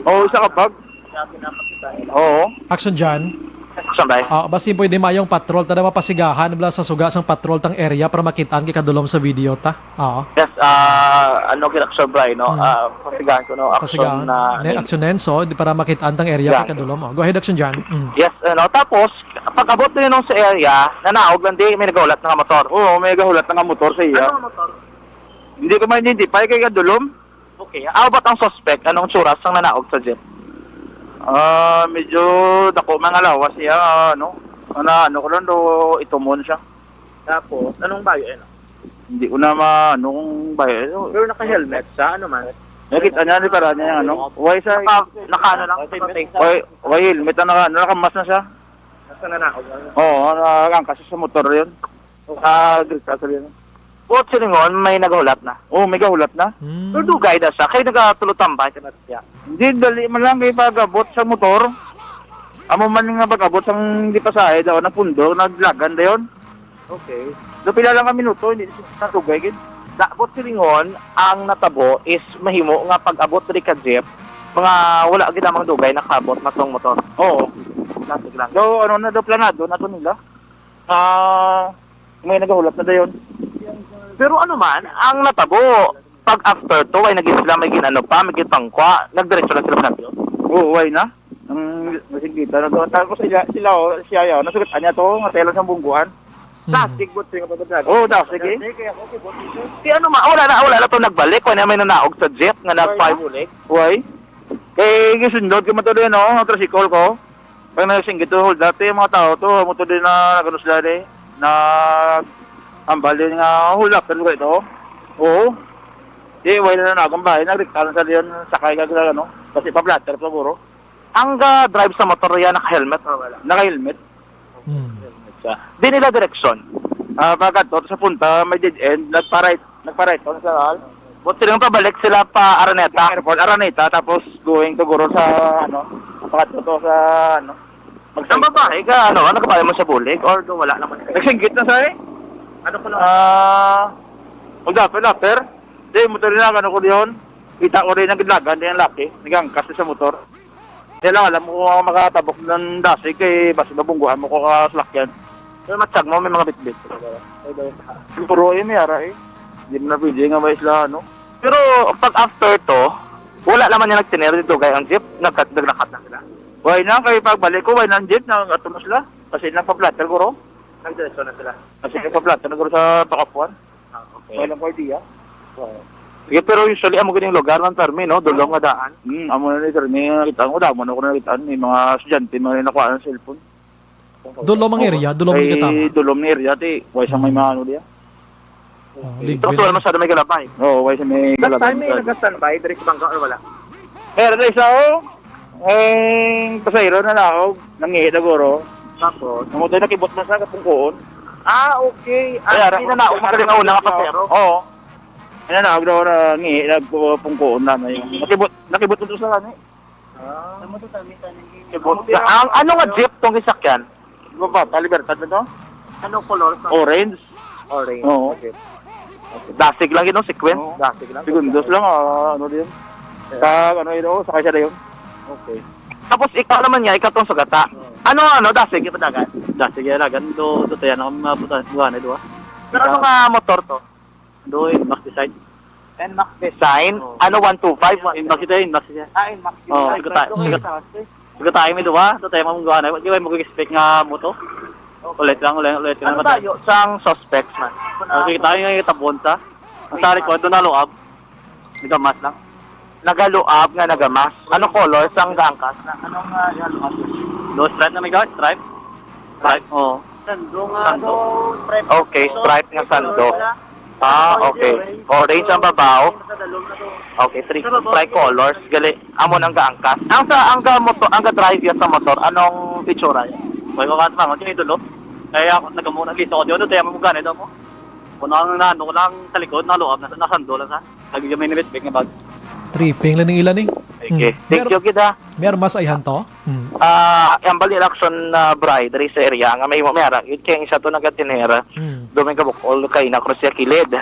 Isa ka bag? Oo. Action dyan. Saan ba? Basta pwede mayong patrol, tada mapasigahan, bala sa suga sang patrol tang area para makitaan kay kadulom sa video ta. Oo. Yes, kinakasyon Brian, no? Pasigahan ko, no? Action action nenso, para makitaan tang area kay kadulom. Go ahead, action dyan. Yes, tapos, pag abot na yun sa area, nanaog lang di, may nagahulat na nga motor. Oo, may nagahulat na nga motor sa iya. Ano motor? Hindi ko ma-identify kay kadulom. Okay, ba't ang suspect? Anong tsuras ang nanaog sa jeep? Medyo dako mga lawas siya, ano ko lang ito muna siya. Tapos, anong bayo Hindi ko na anong bayo. Pero naka-helmet sa ano man? Nakita niya, para niya why sa naka lang? Why helmet na nakamas na siya? Nasa nanaog? Oo, nakangkas sa motor yun. Grita sa yun. What silingon, may nagahulat na? Oo, may gahulat na. Pero dugay na siya, kayo nagatulutambay ka na siya. Hindi, dali man lang kayo pag-abot sa motor. Amo man nga pag-abot sa hindi pasahe daw na pundo, naglagan na yun. Okay. So, pila lang ka minuto, hindi na dugay. What silingon, ang natabo is mahimo nga pag-abot rin ka jeep, mga wala ginamang dugay nakabot matong motor. Oo. Lasig lang. So, planado na to nila. May nagahulat na dayon. Pero ano man, ang natabo, pag after to, ay naging sila, may pangkwa, nagdiretso na sila natin. Oo, why na? Ang masigita na doon. Tapos siya, nasugat niya to, matelan sa bungguan. Dasig, but siya kapag oo, dasig eh. Si ano wala na to nagbalik, kung may nanaog sa jeep, nga nag-5 ulit. Why? Kaya gisundod ko matuloy, ang tricycle ko. Pag nagsingit to, hold dati, mga tao to, matuloy na nagano sila ang bali nga hulap kan ko ito. Oo. Di wala na akong bahay nagriktaran sa diyon sakay ka kasi pa-platter siguro. Ang drive sa motor yan naka-helmet or wala? Naka-helmet. Helmet siya. Di nila direksyon. Pagkat sa punta may dead end, nagpa-right on sa but silang pabalik sila pa Araneta tapos going to Guro sa pagkat to sa Magsang babae ka, ano ka ba mo sa bulig or wala naman? Nagsingkit na sa ano ko lang? Magdapper. Di, motor na, ko diyon. Kita ko rin ang gidlagan, di ang laki. Nagangkas sa motor. Di lang, alam mo kung makatabok ng dasig, basta mabungguhan mo ko kaslakyan. Pero matsag mo, may mga bitbit. Puro may ara Hindi mo na pwede nga may isla, Pero, pag after to, wala naman yung nagtinero dito, gaya ang jeep, naglakat na sila. Why na, kaya pagbalik ko, why na ang jeep, nagatuno sila. Kasi nagpa-platter ko ro. Nagdiretso na sila. Kasi nagpa-platter na ko sa Pakapuan. Okay. Walang ko idea. Sige, pero usually, amo ganing lugar ng Termi, Dulong nga daan. Amo na ni Termi, nakitaan ko, damo na ko nakitaan. May mga estudyante, mga nakuha ng cellphone. Dulom ang area, dulom ang katama. Dulom ng area, why sa may mga ano diya. Ito tuwal masyado may galabay. Oo, why sa may galabay. Last time may nag-standby, direct bangka or wala? Meron na isa pasayro na laog, nangihi na guro. Tapos, namutoy nakibot na sa kapungkoon. Okay. Hindi na naog magaling na una nga pasayro. Oo. Hindi na naog daw na ngihi, nagpungkoon na yun. Nakibot na doon sa kani. Ano nga jeep tong isakyan? Baba, Libertad na to? Anong color? Orange. Oo. Okay. Dasig lang yun, sequence. Dasig lang. Segundos lang, ano din. Sakay siya na yun. Okay. Tapos ikaw naman niya, ikaw tong sugata. Dasig yung padagan? Dasig yung padagan. Doon tayo na kami mabutan. Doon. Pero ano nga motor to? Doon, Max Design. NMAX Design? 125? Inmax Design. Inmax Design. Oo, sugata mi doon. Doon tayo mamagawa na. Di ba yung mag-expect nga mo to? Ulit lang. Ano tayo? Sang suspects man. Okay, tayo yung itabon sa. Ang sari ko, doon naluab. Nagamas lang. Nagaluab nga nagamas. Ano color? Sang gaangkas? Anong galuab? Do stripe na may gawin? Stripe? Stripe? Oo. Sando nga. Stripe. Okay, stripe nga sando. Okay. Orange ang babaw. Okay, three colors. Gali, amo nang gaangkas. Ang ga-drive yan sa motor, anong picture yan? May mga katma, kung ito kaya ako nagamuna gisa ko doon, tayo mo ganito mo. Kung lang sa likod, naluab, nasando lang sa. Lagi may nilitbig nga bag. Tripping lang ng ilan Okay. Thank you, kita. Meron mas ayhan to? Ang bali election na bride, rin sa area, nga may mera, yun kaya isa to nagatinera, doon may kabukol kay na cross kilid.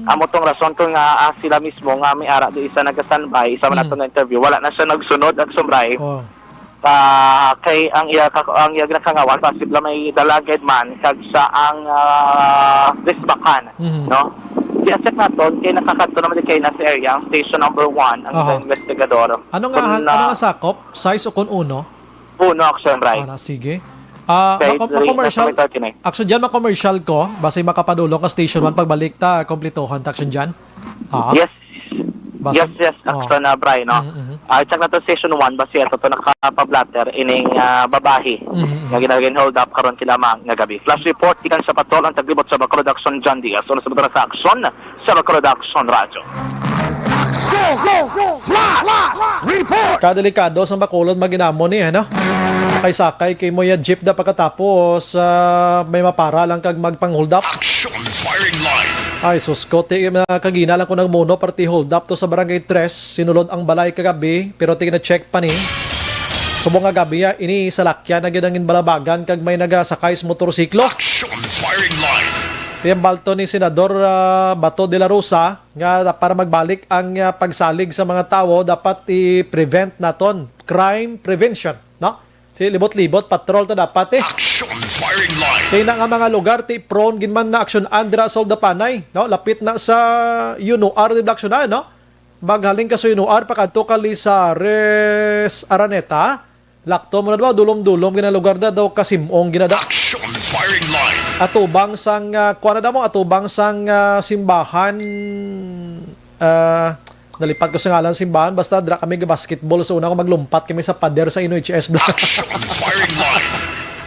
Amo tong rason to nga sila mismo nga may ara do isa nag-standby, isa man nato nga interview, wala na siya nagsunod at sumbray. Kay ang iya nakangawan possible may dalaged man kag sa ang disbakan, no? I-check naton kay nakakadto naman kay na sa area ang station number 1 ang investigador. Ano nga sakop? Size o kun uno? Uno action right. Sige. Commercial. Action dyan, commercial ko. Basta makapadulong ka station 1 pagbalik ta, kompletohan ta action dyan. Yes. Yes, action na Brian, no? Check na to station 1 base ito to nakapablatter ining babahi nga ginagin hold up karon kilamang nga gabi. Flash report ikan sa patrol ang taglibot sa Bacolod Action John Diaz. Sa action sa Bacolod Action Radio. Kadelikado sa Bacolod maginamo ni, ano? Sakay-sakay kay mo ya jeep da pagkatapos may mapara lang kag magpang-hold up. Action firing line. Ay, susko, kagina lang ko ng mono, party hold up to sa Barangay 3, sinulod ang balay kagabi, pero tina-check pa ni. Subong nga gabi, ini sa lakyan na ginangin balabagan, kag may nagasakay sa motorsiklo. Action firing line. Tiyambalto ni Senador Bato de la Rosa, nga para magbalik ang pagsalig sa mga tao, dapat i-prevent naton, crime prevention, no? Si libot-libot, patrol ta dapat Action firing line. Kaya na nga mga lugar, prone ginman na aksyon Andra Soldapanay, no? Lapit na sa UNOR di Blacksyonan, no? Maghaling ka sa UNOR, pakadto ka sa Res Araneta, lakto mo na daw, dulom-dulom, ginalugar na daw kasimong ginada. Action firing line. Atubang sang, atubang sang simbahan, nalipat ko sa ngalan simbahan, basta dra kami basketball sa una ko maglumpat kami sa pader sa INOHS Black. Firing line.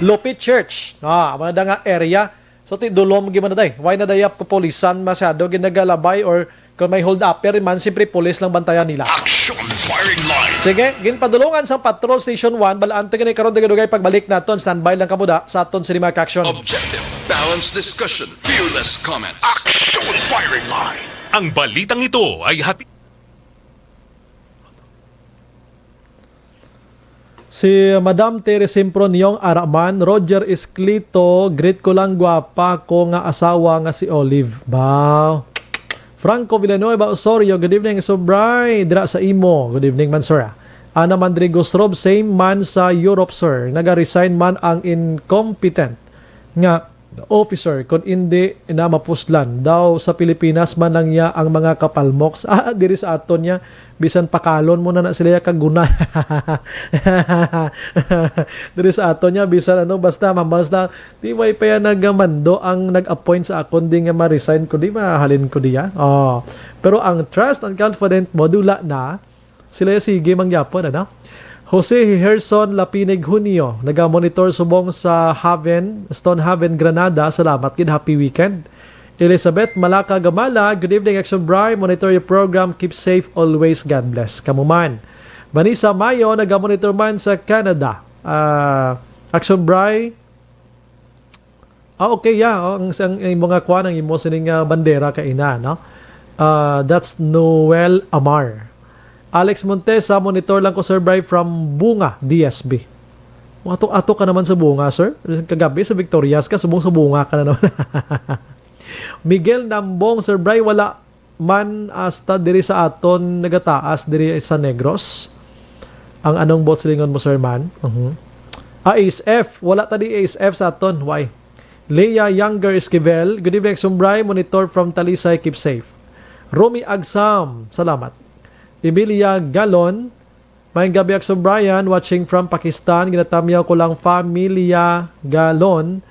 Lupit Church. Mga nga area. So, dulom gimana day. Why na dayap polisan masyado ginagalabay or kung may hold upper man, siyempre police lang bantayan nila. Action firing line. Sige, ginpadulungan sa Patrol Station 1, balaan tingin karon dugay pagbalik naton, standby lang kamuda sa aton Cinema Action. Objective, balanced discussion, fearless comments. Action firing line. Ang balitang ito ay hati. Si Madam Terry Simproniong Araman, Roger Esclito, greet ko lang gwapa ko nga asawa nga si Olive. Bow. Franco Villanueva Osorio, good evening, Sobray, dira sa imo. Good evening man, sir. Ana Mandrigos Rob, same man sa Europe, sir. Naga-resign man ang incompetent nga officer kung hindi na mapuslan daw sa Pilipinas man lang niya ang mga kapalmoks. Diri sa aton niya bisan pakalon mo na sila kaguna. Diri sa aton niya bisan basta di may pa nagamando ang nag-appoint sa akon di nga ma-resign ko di mahalin ko diya. Pero ang trust and confident modula na sila sige mangyapon Jose Herson Lapinig Junio, naga-monitor subong sa Stone Haven, Granada. Salamat kid, happy weekend. Elizabeth Malaka Gamala, good evening, Action Bri. Monitor your program, keep safe always, God bless. Kamuman. Vanessa Mayo, naga-monitor man sa Canada. Action Bri. Okay, ang mga kuha ng imo sining bandera kaina, no? That's Noel Amar. Alex Montesa, monitor lang ko, Sir Bri, from Bunga, DSB. Ato ka naman sa Bunga, sir. Kagabi sa Victorias ka, subong sa Bunga ka na naman. Miguel Nambong, Sir Bri, wala man hasta diri sa aton nagataas diri sa Negros. Ang anong bot silingon mo, Sir Man? ASF, wala tadi ASF sa aton. Why? Leia Younger Esquivel, good evening, Sir Bri, monitor from Talisay, keep safe. Romy Agsam, salamat. Emilia Galon, may gabi Action Brian, watching from Pakistan. Ginatamyaw ko lang Familia Galon,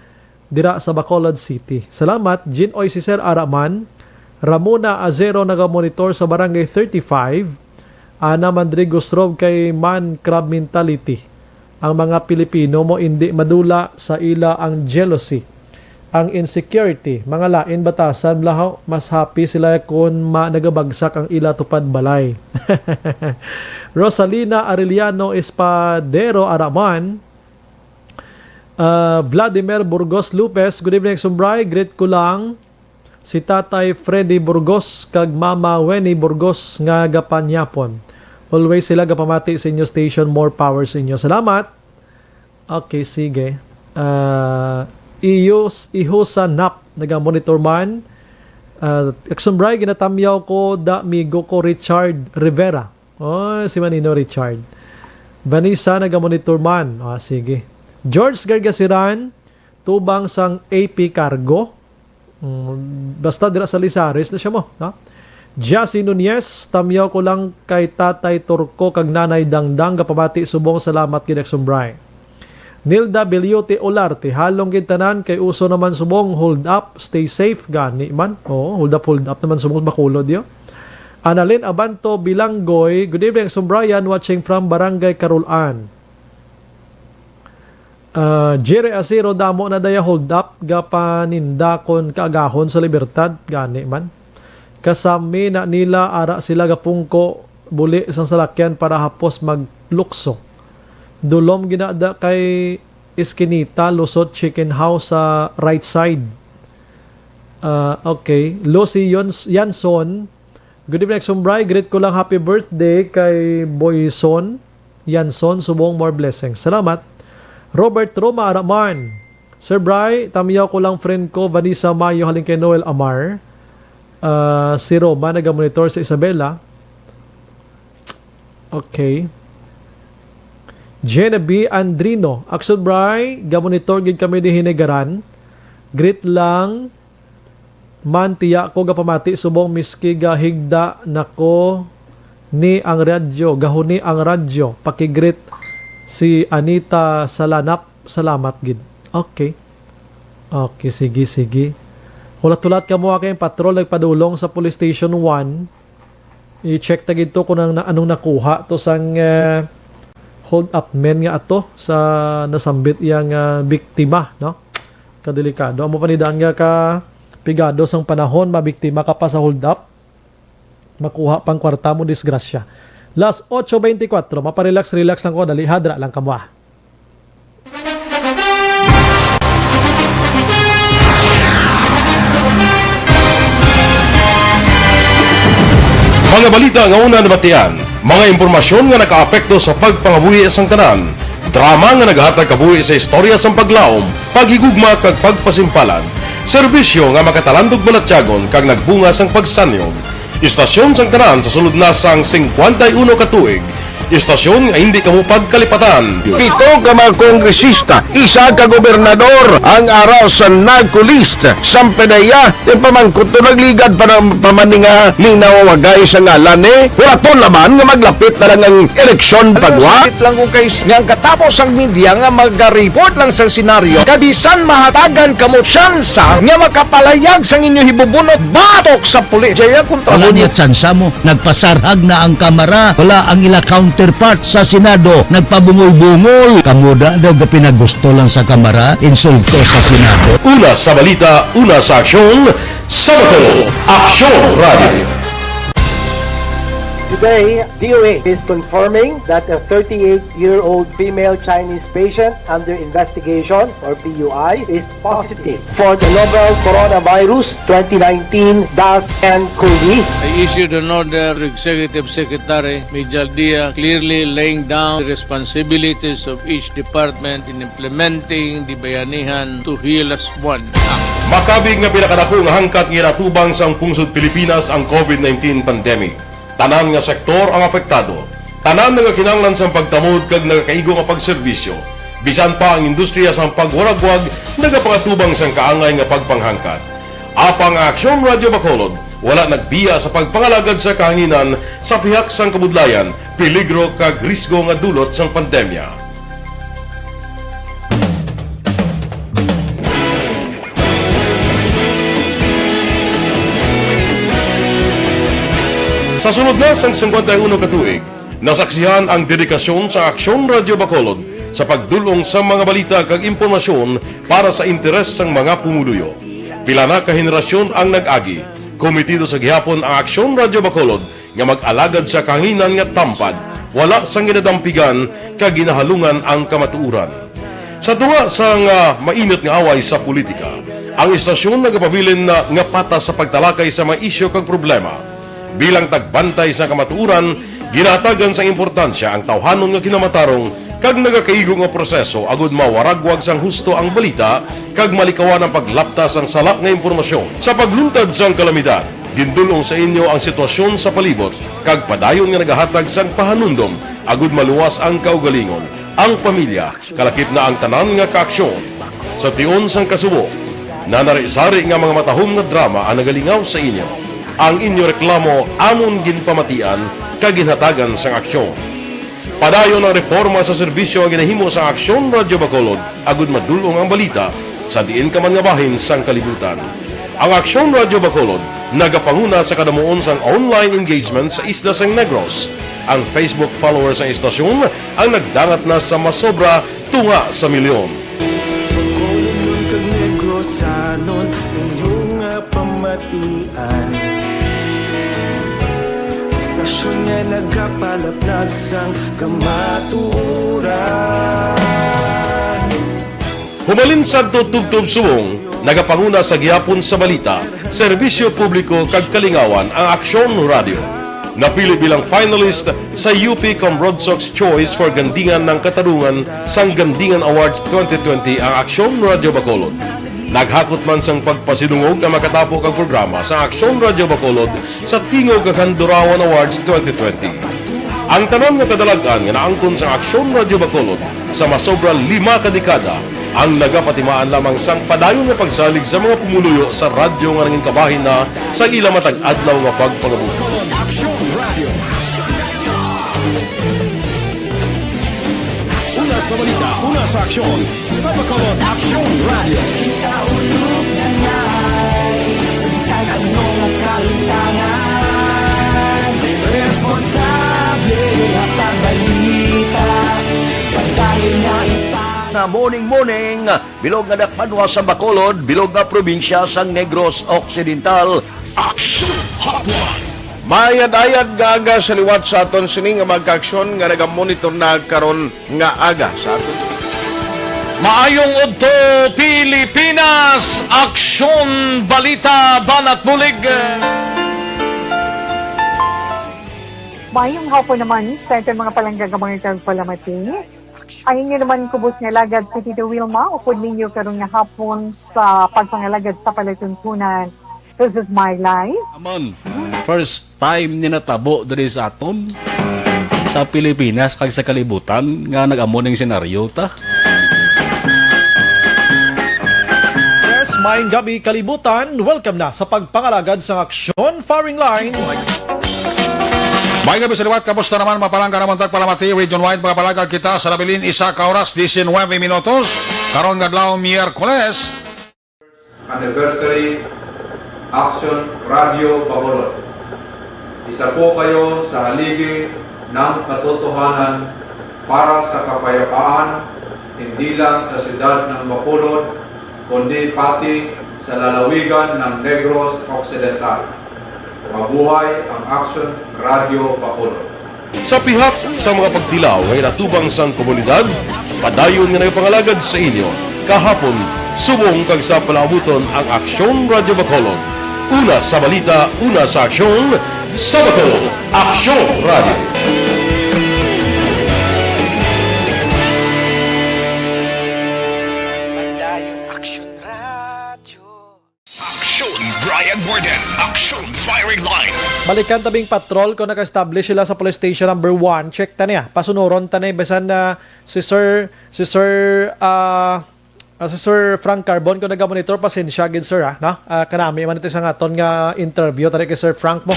dira sa Bacolod City. Salamat. Jinoy si Sir Araman. Ramona Azero, naga-monitor sa Barangay 35. Ana Mandrigos Rob kay Man Crab Mentality. Ang mga Pilipino mo hindi madula sa ila ang jealousy, ang insecurity, mga lain batasan, lahaw, mas happy sila kung nagabagsak ang ila tupad balay. Rosalina Arellano Espadero Araman, Vladimir Burgos Lupez, good evening, Sumbray, greet ko lang si Tatay Freddy Burgos kag Mama Weni Burgos nga gapanyapon. Always sila gapamati sa inyo station, more power sa inyo. Salamat. Okay, sige. Iho sa NAP, naga-monitor man. Action Bray, ginatamyaw ko da migo ko Richard Rivera. Si Manino Richard. Vanessa, nagamonitor man. Sige. George Gargasiran, tubang sang AP Cargo. Basta dira sa Lisares na siya mo. Jassy Nunez, tamyaw ko lang kay Tatay Turco kag Nanay Dangdang, kapamati subong salamat kay Action Bray. Nilda Beliote Olarte, halong gintanan kay uso naman subong hold up, stay safe gani man. Hold up naman subong bakulod yo. Annalyn Abanto Bilanggoy, good evening Action Brian, watching from Barangay Carolan. Jerry Asiro damo na daya hold up gapaninda kon kaagahon sa Libertad gani man. Kasami na nila ara sila gapungko buli isang salakyan para hapos maglukso. Dulom ginada kay Eskinita, Lusot Chicken House sa right side. Okay. Lucy Yanson, good evening, Sumbray. Greet ko lang happy birthday kay Boyson Yanson. Subong more blessings. Salamat. Robert Roma Araman. Sir Bray, tamiyaw ko lang friend ko, Vanessa Mayo, haling kay Noel Amar. Si Roma, nagamonitor sa Isabela. Okay. Jenna B. Andrino. Action Bray, gamonitor gid kami di Hinegaran. Greet lang. Mantiya ko gapamati subong miski gahigda nako ni ang radyo. Gahuni ang radyo. Pakigreet si Anita Salanap. Salamat gid. Okay. Okay, sige. Ulat-ulat ka mo kayong patrol nagpadulong sa police station 1. I-check tagid to kung anong nakuha to sang hold up men nga ato sa nasambit yang biktima, no? Kadelikado. Amo panidaan nga ka pigado sang panahon mabiktima ka pa sa hold up. Makuha pang kwarta mo disgrasya. Last 8:24, maparelax lang ko, dali hadra lang kamo. Mga balita nga una nabatian, mga impormasyon nga nakaapekto sa pagpangabuhi sang tanan, drama nga naghatag kabuhi sa istorya sang paglaom, paghigugma kag pagpasimpalan, serbisyo nga makatalandog balatyagon kag nagbunga sang pagsanyog, istasyon sang tanan sa sulod na sang 51 ka tuig, istasyon nga hindi kamo pagkalipatan. 7 ka mga kongresista, 1 ka gobernador ang araw sa nagkulist sa pedaya yung pamangkot to nagligad para pamaninga linaw wagay sa ngalan wala to naman nga maglapit na lang ang eleksyon pagwa. Sakit lang kung kayo nga katapos ang media nga mag-report lang sa senaryo kabisan mahatagan kamo tsansa nga makapalayag sa inyo hibubunot batok sa pulis. Wala niya tsansa mo, nagpasarhag na ang kamera, wala ang ila counterpart sa Senado, nagpabungol-bungol. Kamuda daw ga pinagusto lang sa kamera, insulto sa Senado. Una sa balita, una sa aksyon, Sabado, Aksyon Radio. Today, DOA is confirming that a 38-year-old female Chinese patient under investigation, or PUI, is positive for the novel coronavirus 2019 DAS-CoV. I issued an order to Executive Secretary Mijal Dia clearly laying down the responsibilities of each department in implementing the Bayanihan to Heal as One. Makabig nga pinakadako nga hangkat nga natubang sang pungsod Pilipinas ang COVID-19 pandemic. Tanan nga sektor ang apektado. Tanan nga kinahanglan sang pagtamod kag nagakaigo nga pagserbisyo. Bisan pa ang industriya sang pagwaragwag nagapangatubang sang kaangay nga pagpanghangkat. Apang Aksyon Radio Bacolod wala nagbiya sa pagpangalagad sa kahanginan sa pihak sang kabudlayan, peligro kag risgo nga dulot sang pandemya. Sa sunod na sang 51 katuig, nasaksihan ang dedikasyon sa Aksyon Radio Bacolod sa pagdulong sa mga balita kag impormasyon para sa interes sang mga pumuluyo. Pila na ka henerasyon ang nag-agi, komitido sa gihapon ang Aksyon Radio Bacolod nga mag-alagad sa kahanginan nga tampad, wala sang ginadampigan kag ginahalungan ang kamatuuran. Sa tunga sang mainit nga away sa politika, ang istasyon nagapabilin na nga patas sa pagtalakay sa mga isyu kag problema. Bilang tagbantay sa kamatuuran, ginatagan sa importansya ang tawhanon nga kinamatarong kag nagakaigo nga proseso agud mawaragwag sang husto ang balita kag malikawan ang paglaptas ang salak nga impormasyon. Sa pagluntad sang kalamidad, gindulong sa inyo ang sitwasyon sa palibot kag padayon nga nagahatag sang pahanundom agud maluwas ang kaugalingon. Ang pamilya kalakip na ang tanan nga kaaksyon. Sa tion sang kasubo, nanari-sari nga mga matahom nga drama ang nagalingaw sa inyo. Ang inyo reklamo amon ginpamatian kag ginhatagan sang aksyon. Padayon ang reforma sa serbisyo ang ginahimo sa Aksyon Radio Bacolod agud madulong ang balita sa diin ka man nga bahin sang kalibutan. Ang Aksyon Radio Bacolod nagapanguna sa kadamuon sang online engagement sa isla sang Negros. Ang Facebook followers sa istasyon ang nagdangat na sa masobra tunga sa milyon. Bacolod kag Negros sanon inyong pamatian. Istasyon nga nagapalaplag sang kamaturan. Humalin sa tutubtub suwong, nagapanguna sa gihapon sa balita, serbisyo publiko kag kalingawan ang Aksyon Radio. Napili bilang finalist sa UP Comrodsox Choice for Gandingan ng Katarungan sang Gandingan Awards 2020 ang Aksyon Radio Bacolod. Naghakot man sang pagpasidungog na makatapo kag programa sa Aksyon Radio Bacolod sa Tingog kag Handurawan Awards 2020. Ang tanan nga kadalagan nga naangkon sa Aksyon Radio Bacolod sa masobra 5 ka dekada ang nagapatimaan lamang sang padayon nga pagsalig sa mga pumuluyo sa radyo nga nanging kabahin na sa ila matag adlaw nga pagpangabuhi. Una sa balita, una sa aksyon, sa Bacolod Aksyon Radio. Kita ulog na ngay, sumsan ang mga kahintangan. Responsable at pagbalita, pagkain na na morning bilog nga dakpanwa sa Bacolod, bilog nga probinsya sang Negros Occidental. Action Hotline. Mayad-ayad nga aga sa liwat sa aton sining nga magkaaksyon nga nagamonitor na karon nga aga sa aton. Maayong udto Pilipinas, Aksyon Balita Banat Bulig. Maayong hapon naman sa ating mga palanggang mga palamati. Ay inyo naman kubos nga lagad si Tito Wilma, upod ninyo karong nga hapon sa pagpangalagad sa palatuntunan. This is my life. Amon, first time ni natabo diri sa aton sa Pilipinas kag sa kalibutan nga nag-amo ning senaryo ta. Yes, maayong gabi kalibutan. Welcome na sa pagpangalagad sa Aksyon Firing Line. May gabi sa liwat, kamusta naman mapalangga naman tagpalamati, region-wide mga palagag kita sa labilin isa ka oras, 19 minutos, karon gadlaw Miyerkules. Anniversary Action Radio Bacolod. Isa po kayo sa haligi ng katotohanan para sa kapayapaan, hindi lang sa siyudad ng Bacolod, kundi pati sa lalawigan ng Negros Occidental. Mabuhay ang Action Radio Bacolod. Sa pihak sa mga pagtilaw ngay natubang sang komunidad, padayon nga nagpangalagad sa inyo. Kahapon, subong kag sa palabuton ang Aksyon Radio Bacolod. Una sa balita, una sa aksyon, sa Bacolod, Aksyon Radio. Brian Borden, Action Firing Line. Balikan tabing patrol kung naka-establish sila sa police station number 1. Check ta niya. Pasunuron ta niya. Besan na si Sir Frank Carbon kung naga-monitor, pasensya gid sir ha. No? Kanami man ito sa aton nga interview tani kay Sir Frank mo.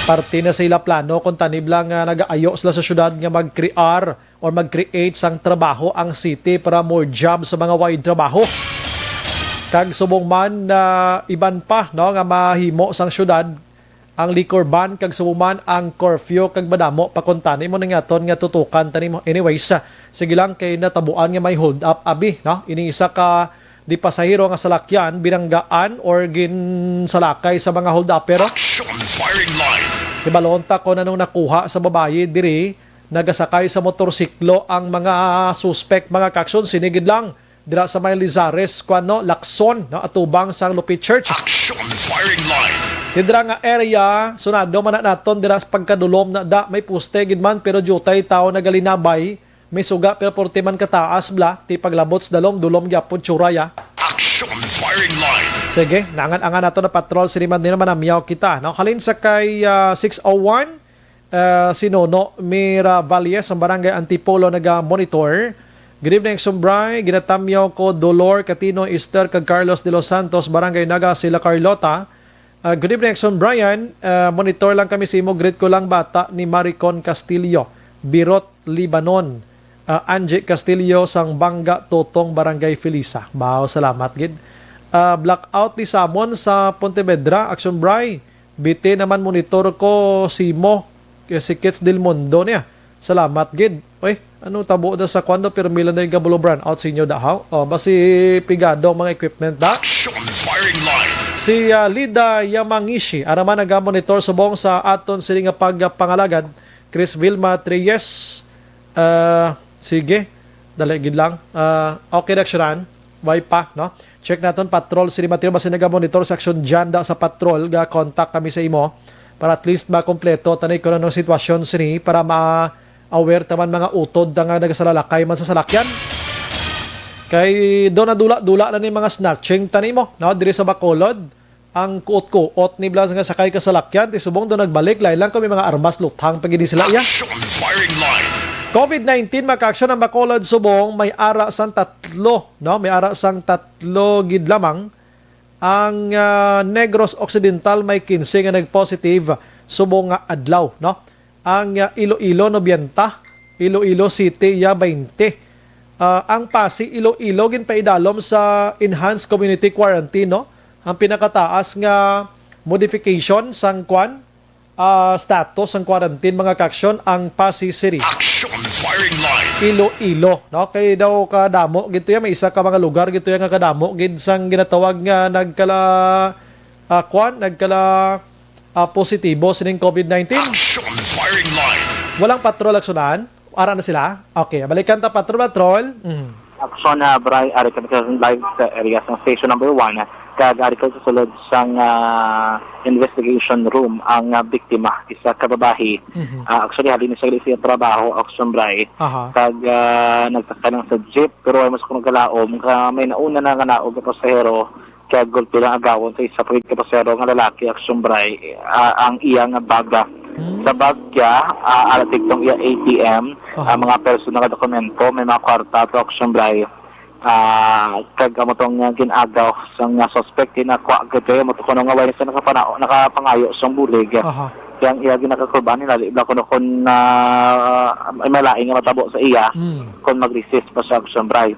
Parte na sila plano kung tanib lang nag-aayo sila sa syudad nga mag-create or mag-create sang trabaho ang city para more jobs sa mga wide trabaho. Kag subong man na iban pa no nga mahimo sang syudad ang liquor ban, kag subong man ang curfew, kag madamo pakuntani mo nga aton nga tutukan tani mo. Anyways, sige lang kay natabuan nga may hold up abi no, ini isa ka di pasahero nga salakyan binanggaan or ginsalakay sa mga hold up pero Action Firing Line. Ibalonta ko na nung nakuha sa babaye diri nagasakay sa motorsiklo ang mga suspect mga kaksyon sinigid lang dira sa may Lizares, kuano, Lacson, no, atubang sa Lupit Church. Action Firing Line. Dira nga area, sunado man naton dira sa pagkadulom na da may poste gid man pero jutay tao nagalinabay may suga pero porti man kataas bla, ti paglabot sa dalom, dulom gyapon tsuraya. Action firing line. Sige, naangan-angan nato na patrol, siniman din naman namyaw kita. No? Halin sa kay 601, si Nono Mira Valles, ang barangay Antipolo naga-monitor. Good evening, Sumbray. Ginatamyaw ko Dolor Catino Easter kag Carlos de los Santos, barangay Naga sila Carlota. Good evening, Brian. Monitor lang kami sa imo. Greet ko lang bata ni Maricon Castillo, Birot, Libanon. Angie Castillo, sang Bangga, Totong, barangay Felisa. Bao, salamat, gid. Blackout ni Samon sa Pontevedra, Action Bray. Bite naman monitor ko si Mo, si Kits Del Mundo niya. Salamat, gid. Oy, ano tabo da sa kwando pirmila na yung gabulo brand out sa inyo dahaw? O, basi pigado mga equipment da? Action firing line. Si Lida Yamangishi, araman nag-monitor subong sa aton sila nga pagpangalagad. Chris Vilma Treyes, sige, daligid lang. Okay na aksyonan, why pa, no? Check naton patrol, sila Mateo, basi nag-monitor sa aksyon dyan da sa patrol, contact kami sa imo, para at least makompleto, tanay ko na ng sitwasyon sini, para aware taman mga utod na nga nagasalalakay man sa salakyan. Kay doon na dula na ni mga snatching tani mo. No? Diri sa Bacolod, ang kuot ni Blas nga sakay ka salakyan, tisubong doon nagbalik, lang kami mga armas luthang pagini sila iya. COVID-19 maka-action ang Bacolod subong may ara sang tatlo, no? May ara sang tatlo gid lamang. Ang Negros Occidental may 15 nga nag-positive subong nga adlaw, no? Ang Iloilo 90, Iloilo City 20. Ang Pasig Iloilo ginpaidalom sa enhanced community quarantine, no? Ang pinakataas nga modification sang status sang quarantine mga kaksyon ang Pasig City. Action firing line. Iloilo, no? Kay daw kadamo gito ya, may isa ka mga lugar gito ya nga kadamo gid sang ginatawag nga nagkala positibo sining COVID-19. Action firing line. Walang patrol aksyonan. Ara na sila. Okay, balikan ta patrol. Aksyon na Bray, ari kami sa live sa area sa station number 1. Kag ari ko susulod sang investigation room ang biktima, isa ka babae. Actually halin sa siya trabaho, aksyon Bray. Kag nagtatanong sa jeep pero ay mas kung nagalaom may nauna na nga naog ka pasahero. Kaya gulpi lang agawon sa isa pagit ka pasahero nga lalaki, aksyon Bray. Ang iyang baga. Sa bagya, alatig tong iya ATM, mga personal na dokumento, may mga kwarta to action Bray. Kag mo tong ginagaw sang suspect na kwa gito mo to kuno nga wala sa nakapangayo sang bulig. Kaya iya ginakakurban nila ibla kuno kon ay malaing nga matabo sa iya kon mag-resist pa sa action Bray.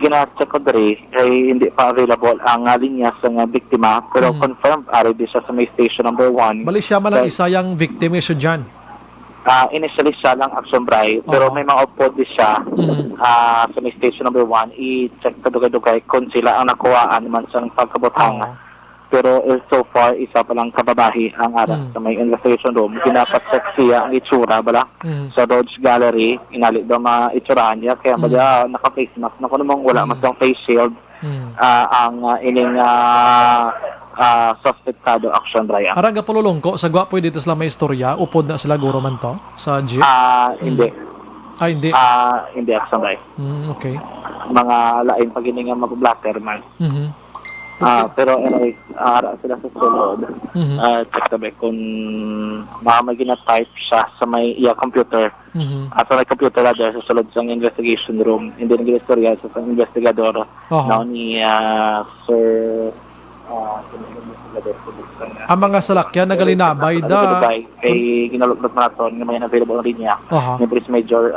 Gina-check ko diri ay hindi pa available ang linya sa biktima pero confirmed ari di siya sa may station number 1. Bali siya man lang isa yang victim issue dyan. Initially siya lang action Bray pero may mga upod di siya sa may station number 1 i-check ka dugay-dugay kung sila ang nakuhaan man sa pagkabutang. Pero so far isa pa lang kababahi ang ara sa may investigation room. Ginapacheck siya ang itsura bala sa Dodge Gallery, inali daw maitsurahan niya kaya bala naka-face mask na kuno mong wala mas ang face shield ang ining suspectado action Bray. Arang gapululong ko sa gwapo dito sila may istorya, upod na sila guro man to sa jeep. Hindi. Hindi. Hindi action Bray. Okay. Mga lain pag ini nga mag-blatter man. Pero anyway, sila sa sunod. Check tabi kung may gina-type siya sa may computer. At sa may computer na sa sulod sa investigation room. Hindi nang ginastorya sa investigador na ni Sir ang mga salakyan nagalinabay da kay ginalugdog maraton nga may available rin niya ni Police Major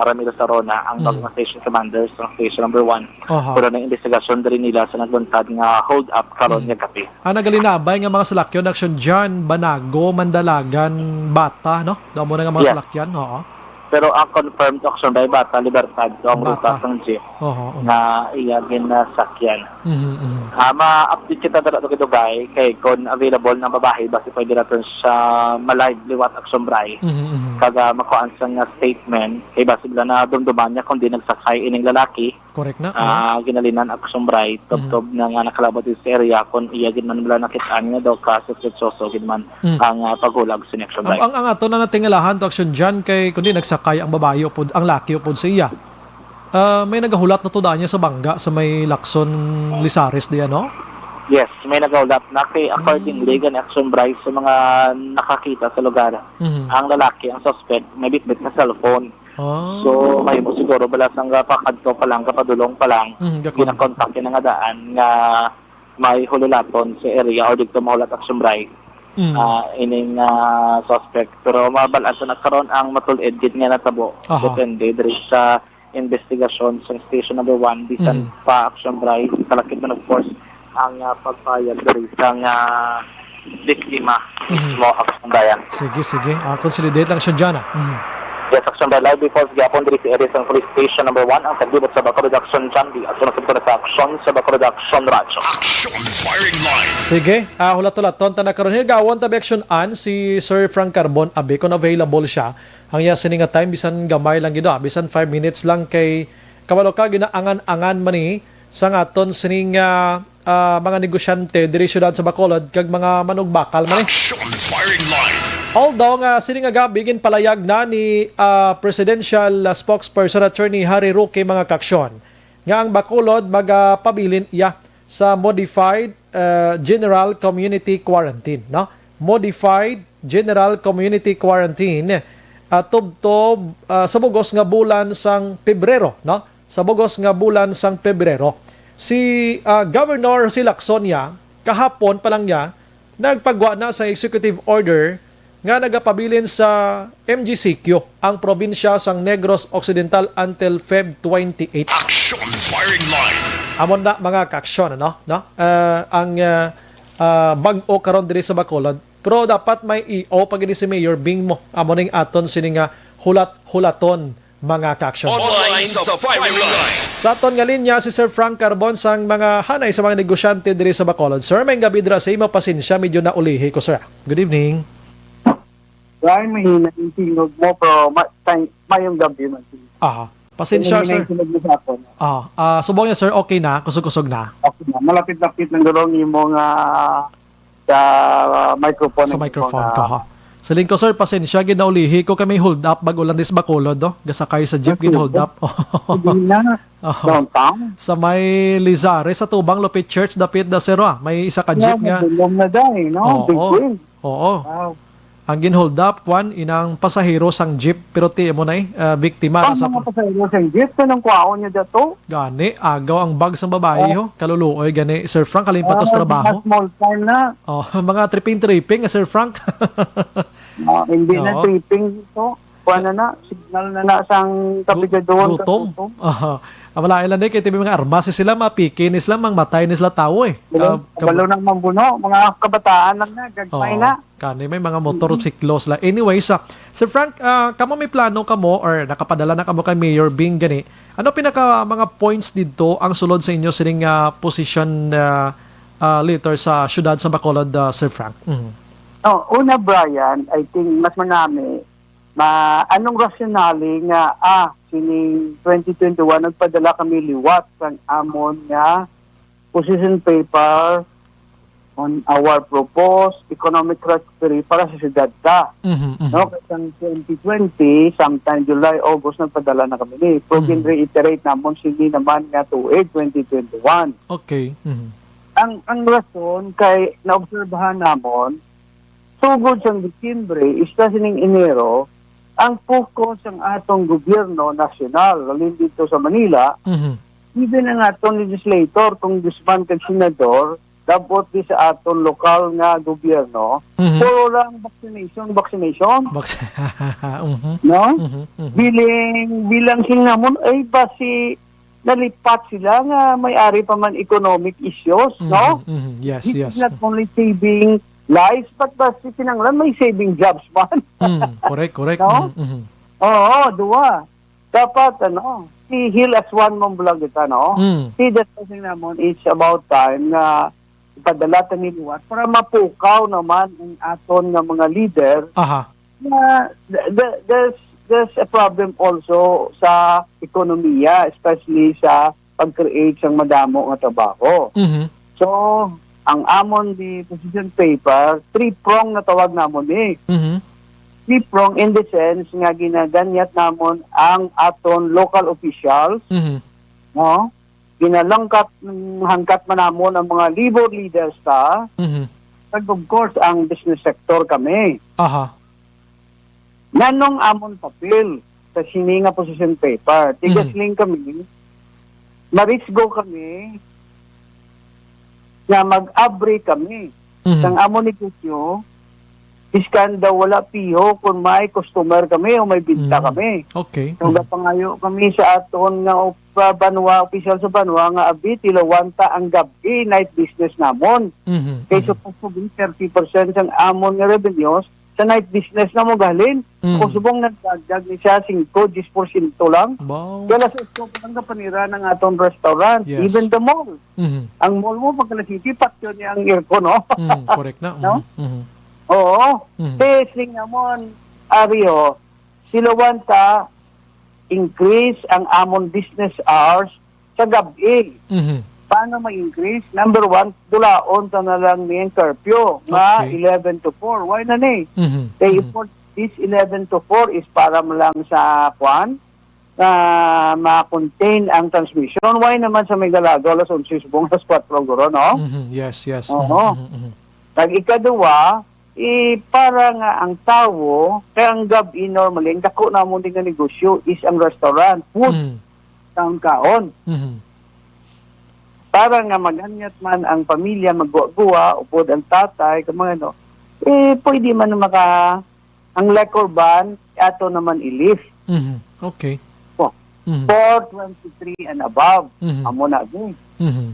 Ramiro Sarona ang bagong station commander sa station number 1 pero na investigasyon rin nila sa nagbuntad nga hold up karon nga gabi. Ang nagalinabay nga mga salakyan action dyan Banago, Mandalagan, Bata no? Daw mo na nga mga salakyan pero ang confirmed action by Bata Libertad ang ruta ng jeep na iya ginasakyan. Ma-update kita dito dugay kay kung available na babae basi pwede natin sa malive liwat action Bray. Kaga makuan sa nga statement kay basi na dumduman niya kung di nagsakay ining lalaki Correct na. Ginalinan action bright tob na nga nakalabot sa area kon iya gid man bala nakitaan nga daw kaso soso gid man ang paghulag sa action bright. Ang ato na natingalahan to action dyan kay kundi nagsakay ang babae upod ang laki upod sa iya. May nagahulat na to daan niya sa bangga sa may Lacson Lizares diyan, no? Yes, may nagahulat na kay accordingly gan action bright sa mga nakakita sa lugar. Ang lalaki, ang suspect, may bitbit na cellphone. So, may mo siguro balas ang pakadto pa lang, kapadulong pa lang, ginakontak yun nga daan nga may hululaton sa area or dito mahulat action bright. Ining suspect. Pero mabalaan sa nagkaroon ang matulid gid nga natabo. Depende diri sa investigasyon sa station number 1 bisan pa action bright kalakip man of course ang pagpayag diri sa biktima mismo action bright. Sige. Consolidate lang siya dyan. Yes, action bright live before gapon diri sa area sa police station number 1 ang kaglibot sa Bacolod Action Chandi at sunod sa action sa Bacolod Action Radyo. Action firing line. Sige, hulat-hulaton ta na karon higawon ta action an si Sir Frank Carbon abi kung available siya. Ang yasi nga time bisan gamay lang gid, bisan 5 minutes lang kay kabalo ka ginaangan-angan man ni sa aton sining mga negosyante diri syudad sa Bacolod kag mga manugbakal man ni. Action firing line. Although sining gabi gin palayag na ni presidential spokesperson Attorney Harry Roque mga kaksyon nga ang Bacolod magpabilin iya sa modified general community quarantine, no? Modified general community quarantine tubtob sa bugos nga bulan sang Pebrero, no? Sa bugos nga bulan sang Pebrero. Si Governor si Lacsonia kahapon pa lang niya nagpagwa na sa executive order nga nagapabilin sa MGCQ ang probinsya sang Negros Occidental until Feb 28. Action firing line. Amon na mga kaaksyon, no? Ang bag-o karon diri sa Bacolod. Pero dapat may EO pag si Mayor Bing mo. Amon ning aton sining hulat-hulaton mga kaaksyon. Online sa firing line. Sa aton nga linya si Sir Frank Carbon sang mga hanay sa mga negosyante diri sa Bacolod. Sir, may gabi dira sa imo pasensya medyo na ulihi ko, sir. Good evening. Dahil mahina yung sinog mo, pero mayong gabi man. Pasensya, sir. Subong niya, sir, okay na? Kusog-kusog na? Okay na. Malapit-lapit ng durong yung mga sa microphone. Sa microphone ko, ha? Sa lingko, sir, pasensya, ginaulihi ko kami hold up bago lang dis Bacolod, do? Gasakay sa jeep, gin-hold up. Downtown? Sa may Lizares, sa Tubang Lupit Church, dapit da sir, may isa ka jeep nga. Na dahil, no? Big win. Oo. Ang gin-hold up, inang pasahero sang jeep, pero ti mo na biktima. Ang mga pasahero sang jeep, kanang kwaon niya dato? Gani, agaw ang bag sang babae, ho. Kaluluoy, gani. Sir Frank, kalimpat sa trabaho. Small time na. Mga tripping, Sir Frank. Hindi na tripping ito. Kuha na, signal na sang kapigadoon. Gutom. Wala ilan kay tibi mga armas sila mapikin sila mang matay ni sila tao kabalo nang mambuno mga kabataan lang na gagmay na kani may mga motorsiklos la anyway Sir Frank kamo may plano kamo or nakapadala na kamo kay Mayor Bing gani ano pinaka mga points dito ang sulod sa inyo sining position later sa syudad sa Bacolod Sir Frank? Una Brian I think mas manami anong rationale nga sining 2021 nagpadala kami liwat sang amon nga position paper on our proposed economic recovery para sa syudad ta. No, kasi 2020 sometime July, August nagpadala na kami ni. Pero reiterate namon sige naman nga tuig 2021. Okay. Ang rason kay naobserbahan namon sugod sa Disyembre isda sining Enero ang focus ng atong gobyerno nasyonal, lalo dito sa Manila, even ang atong legislator, congressman kag senador, dapat di sa atong lokal nga gobyerno, puro lang vaccination. No? Bilang sila namon, ay basi nalipat sila nga may-ari pa man economic issues, no? Yes. It's not only saving lives, but basi sinanglan may saving jobs man. Correct. No? Oo, duwa. Dapat, si Hill as one mong vlog ito, no? Si that thing naman, it's about time na ipadala ta ni Luwat para mapukaw naman ang aton nga mga leader na there's a problem also sa ekonomiya, especially sa pag-create sang madamo nga trabaho. So, ang amon di position paper, three-prong na tawag namon eh. Three-prong in the sense nga ginaganyat namon ang aton local officials, no? Ginalangkat hangkat man namon ang mga labor leaders ta, and of course ang business sector kami. Nanong amon papel sa sininga position paper. Tigasling kami, marisgo kami, na mag-abre kami. Sang amon negosyo, iskan daw wala piho kung may customer kami o may binta kami. Okay. So, pangayo kami sa aton nga banwa, official sa banwa, nga abi, tilawanta ang gabi, night business namon. Kaya supposed to be 30% ang amon nga revenues, sa night business na mo galin. Kung subong nagdagdag ni siya 5-10% lang. Kaya sa ito ang kapanira ng atong restaurant. Even the mall. Ang mall mo, pag City, patyo niya ang aircon, no? Correct na. No? Oo. Testing namon, Ario, silawanta, increase ang amon business hours sa gabi. Paano ma-increase? Number one, dulaon sa na lang main curfew na 11 to 4. Why na ni? This 11 to 4 is para mo lang sa kwan na ma-contain ang transmission. Why naman sa may galago, alas 11 subong alas 4 guro, no? Yes. Oo. Tag-ikaduwa, para nga ang tao, kaya ang gabi normally, ang dako na mo din nga negosyo is ang restaurant, food, taon-kaon. Para nga maganyat man ang pamilya, magguwa-guwa, upod ang tatay, mga ano, pwede man ang liquor ban, ato naman i-lift. Okay. 423 and above, amo na din.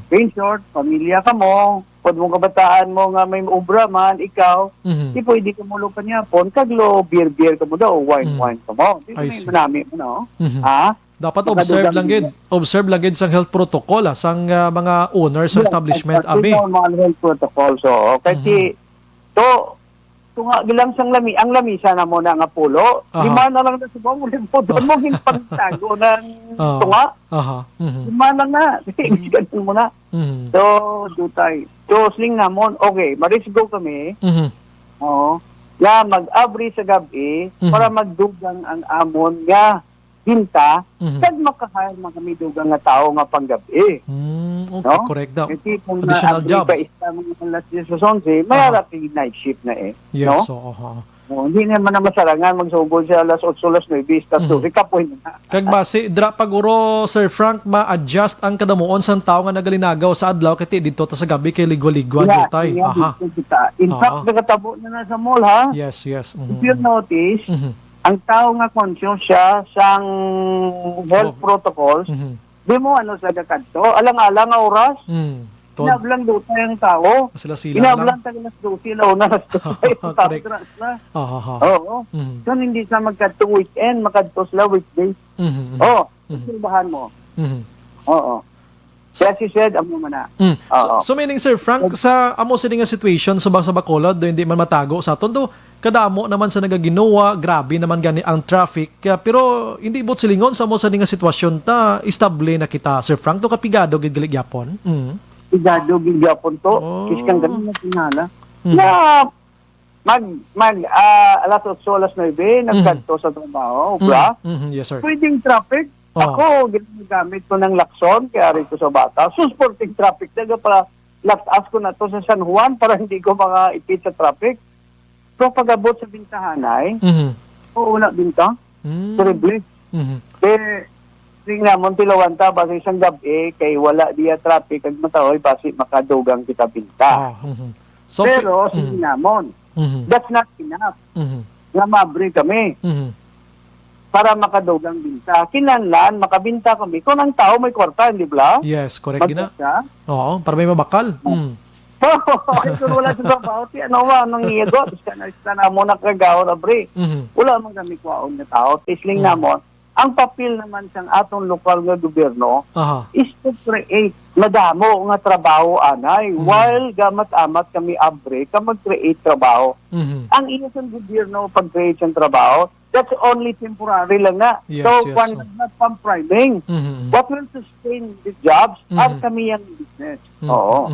In short, pamilya ka mo, pwede mong kabataan mo nga may obra man, ikaw, di pwede ka mo lupa niya, kaglo, beer ka mo daw, wine ka mo. Di manami mo, no? Ha? Dapat observe lang gid sang health protocol sang mga owners sa establishment abi. Mga health protocol so kasi nga bilang sang ang lamisa na mo na nga pulo, lima na lang na subong ulit po doon mo hinpagtago ng tunga. Lima lang na, ganun mo na. So, dutay. So, sling namon, okay, marisgo kami, nga mag-abri sa gabi para magdugang ang amon nga binta, kag makahire mga kami dugang nga tao nga panggabi. Okay, correct daw. Kasi kung additional jobs. Isa mga alas 10 sa 11, may harap yung night shift na Yes, no? Hindi naman na masarangan magsugod sa alas 8, alas 9, start to rikapoy na. Kag base, paguro, Sir Frank, ma-adjust ang kadamuon sa tao nga nagalinagaw sa adlaw kiti dito ta sa gabi kay ligwa-ligwa dutay. In fact, nagatabo na sa mall, ha? Yes. If you notice, ang tao nga conscious siya sang health protocols, di mo sa dakadto, alang-alang nga oras, inablang doon tayong tao, inablang tayo nas doon sila, nas doon Oo. So, hindi sa magkadtong weekend, makadto sila weekdays. Silbahan mo. Oo. Kaya si said, amo man na. So meaning, Sir Frank, sa amo sa nga situation sa Bacolod, do hindi man matago sa aton, do kadamo naman sa nagaginawa, grabe naman gani ang traffic, pero hindi bot silingon sa amo sa nga sitwasyon ta, istable na kita, Sir Frank, to kapigado gid gyapon. Pigado gid gyapon to, kiskang ganun na tinala. Na alas 8, alas 9, nagkadto sa trabaho, bra? Yes, sir. Pwedeng traffic. Ako, ginagamit ko ng lakson, kaya rito sa bata. Sporting traffic, daga para latas ko na to sa San Juan para hindi ko makaipit sa traffic. So, pag-abot sa bintahanay, una binta, terrible. Kaya, tingnan mo, tilawanta, basta isang gabi, kay wala diya traffic, kag mataoy, basi makadugang kita binta. Pero, tingnan mo, that's not enough. Nga mabre kami. Para makadugang binta. Kinanlan, makabinta kami. Kung ang tao may kwarta, hindi ba? Yes, correct gina. Oo, para may mabakal. Kung wala sa trabaho, anong iyagot? Isa na mo nakagaw na bre. Wala mang kami kwaon na tao. Tisling na mo. Ang papel naman sa atong lokal nga gobyerno Aha. is to create madamo nga trabaho anay while gamat-amat kami abre ka mag-create trabaho. Ang inyong gobyerno pag-create ng trabaho, that's only temporary lang na. Yes, So, yes. when not pang-priming, what will sustain the jobs are kami yung business. Oo.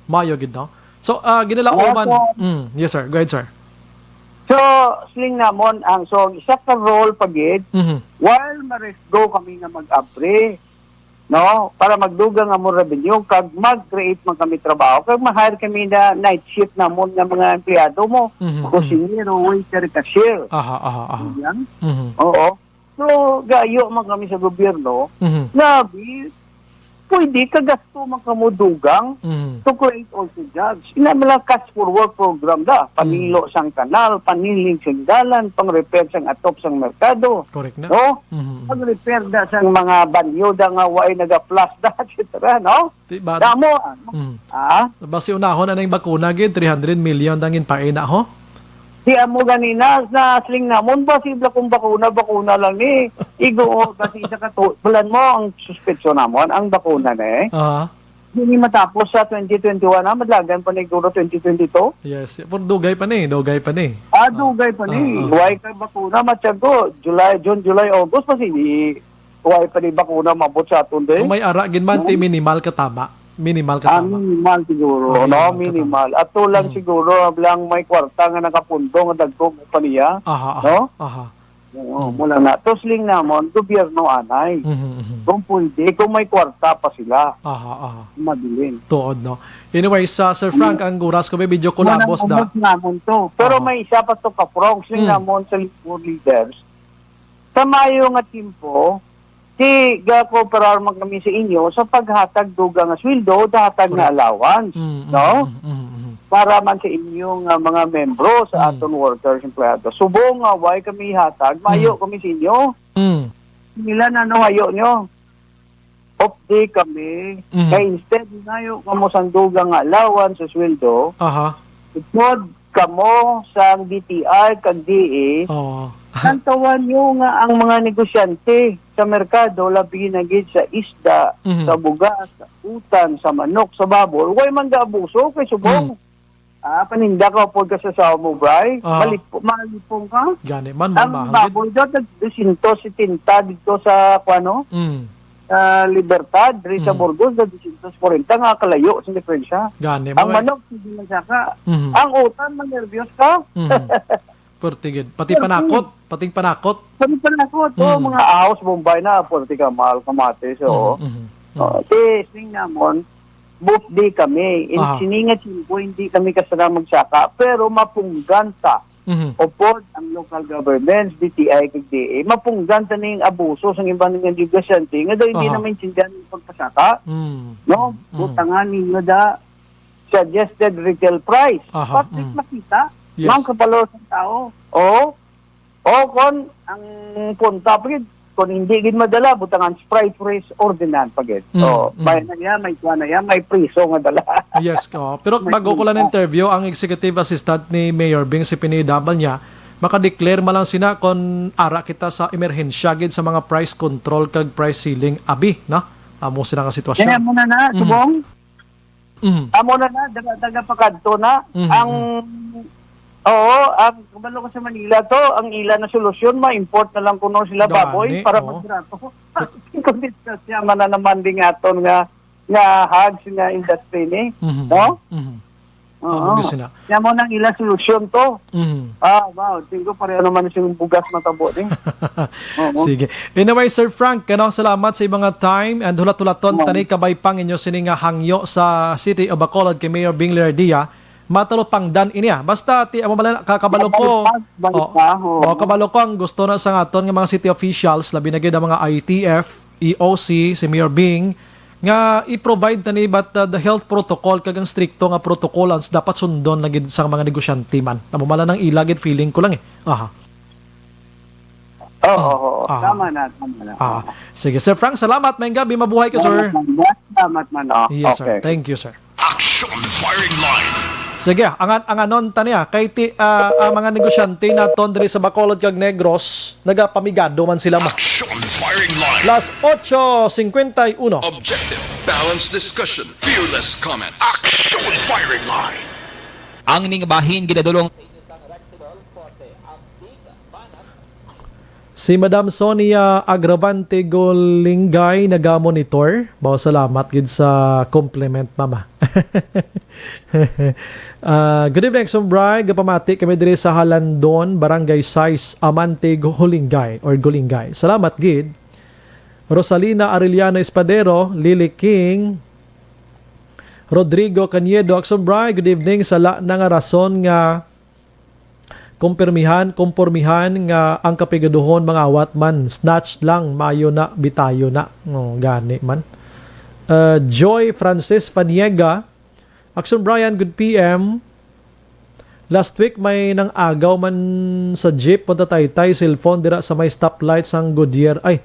Mayo gid no. So ginala man. Yes sir. Go ahead sir. So, sling namon ang isa ka role pagid while ma-go kami nga mag-abre, no? Para magdugang nga mo revenue, kag mag-create man kami trabaho, kag ma-hire kami na night shift namon nga mga empleyado mo, kusinero, waiter, cashier. Aha. Yan. Oo. So, gayo man kami sa gobyerno, nabi, pwede kagasto man kamudugang to create also jobs. Inamala cash for work program da. Panilo sang kanal, paniling sang dalan, pang-repair sang atop sang merkado. Correct na. No? Pang-repair da sang mga banyo da nga way naga-plus da, etc. No? Diba? Damo. Basi unahon na yung bakuna gid 300 million dangin paina ho. Di amo ganina na sling namon posible kung bakuna lang ni. Igo kasi sa katulan mo ang suspetsyon namon ang bakuna na hindi matapos sa 2021 na madlagan pa ni guro 2022. Yes, por dugay pa ni. Dugay pa ni. Why kay bakuna matyago June, July, August pa si why pa ni bakuna mabot sa aton din. Kung may ara gid man ti minimal katama. Minimal siguro, minimal. At lang siguro, lang may kwarta nga nakapundo nga dagkong paniya. No? Mula na. Tosling namon, gobyerno anay. Kung pwede, kung may kwarta pa sila. Mabilin. Tuod, no? Anyway, Sir Frank, ang guras ko may video kulabos da. Namon to. Pero may isa pa to ka-prong. Sling namon sa leaders. Sa mayo nga timpo, ga-cooperar man kami sa inyo sa paghatag duga nga sweldo, dahatag nga allowance, no? Para man sa inyong mga membro sa aton workers, empleyado. Subong nga, why kami hatag, mayo kami sa inyo. Nila na hayo nyo. Opti kami, kaya instead ngayo kamo sa duga nga allowance sa sweldo, itod kamo sa DTI kag DA, kantawan nyo nga ang mga negosyante sa merkado, labi na gid sa isda, sa bugas, sa utan, sa manok, sa baboy. Huwag man ga-abuso kay subong. Paninda ka po ka sa mo, bray. Malipong ka. Gani, man ang baboy daw, 270 dito sa, Libertad, sa Burgos, 240 nga kalayo sa diferensya. Gani, ang manok, hindi lang saka. Ang utan, nervyos ka. Pertigid. Pati panakot. Mga ahos, Bombay na, pwede ka mahal kamate. So, sing namon, both day kami. Siningat po, hindi kami kasara magsaka, pero mapungganta. Upod ang local governments, DTI, KDA, mapungganta na yung abuso sa ibang ng negosyante. Nga daw, hindi naman sindihan yung pagkasaka. No? Butangan ninyo da suggested retail price. Patrick makita. Yes. Mang kapalo sa tao. Kon ang punta pagid kung hindi gid madala butangan sprite price ordinance pagid. Bayan na niya, may kuha na yan, may priso nga dala. Yes, pero bago ko lang interview ang executive assistant ni Mayor Bing si pinidabal niya, maka-declare man lang sina kung ara kita sa emerhensya gid sa mga price control kag price ceiling abi, na? Amo sila nga sitwasyon. Kaya muna na, subong. Amo na daga pakadto na ang ang kabalo ko sa Manila to, ang ila na solusyon, ma-import na lang kuno sila baboy para magrato. Kung dito siya man na naman din aton nga hags nga industry ni, no? Kaya mo nang ila solusyon to. Wow, tingko pareho naman siyang bugas matabo din. Sige. Anyway, Sir Frank, salamat sa mga time and hulat-hulaton tanay kabay pang inyo sining hangyo sa City of Bacolod kay Mayor Bing Liardia. Matalo pang dan iniya. Basta kakabalo ko. Kabalo ko ang gusto na sa aton nga mga city officials labi na gid ang mga ITF, EOC, si Mayor Bing nga i-provide tani but the health protocol kag ang stricto nga protocols dapat sundon na gid sa mga negosyante man. Namumala ng ilagid feeling ko lang Tama na. Sige, Sir Frank, salamat. May gabi, mabuhay ka, sir. Salamat man. Yes, sir. Thank you, sir. Action Firing Line. Sige, ang anon taniya kay ang mga negosyante naton diri sa Bacolod kag Negros, nagapamigado man sila ma. Action Firing Line. Las 8:51. Objective, balanced discussion, fearless comments. Action Firing Line. Ang ning bahin ginadulong Si Madam Sonia Agravante Golingay naga-monitor. Bao salamat gid sa compliment, mama. Good evening, Sombray. Gapamati kami diri sa Halandon, Barangay 6, Amante Golingay or Golingay. Salamat gid. Rosalina Arellano Espadero, Lily King, Rodrigo Caniedo, Sombray. Good evening. Sala na nga rason nga kompormihan nga ang kapigaduhon mga awat man snatch lang mayo na bitayo na gani man. Joy Francis Paniega, Action Brian, good PM. Last week may nang agaw man sa jeep punta Taytay, cellphone dira sa may stoplight sang Goodyear. Ay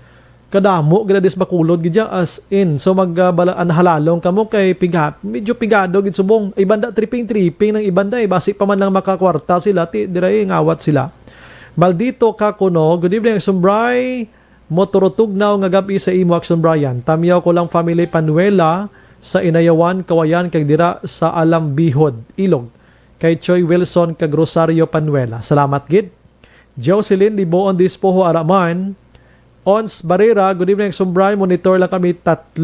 kadamo gradis Bacolod gid as in. So magbalaan halalong kamo kay medyo pigado gid subong. Ibanda tripping ng ibanda basi pa man lang makakwarta sila diray ngawat sila. Maldito ka kuno. Good evening, Sombray. Motorotugnaw nga gabi sa imo, Action Brian. Tamyaw ko lang family Panuela sa Inayawan, Kawayan kag dira sa Alambihod, Ilog. Kay Choy Wilson kag Rosario Panuela. Salamat gid. Jocelyn Liboon Dispoho Araman. Ons Barrera, good evening, Sombray. Monitor lang kami 3.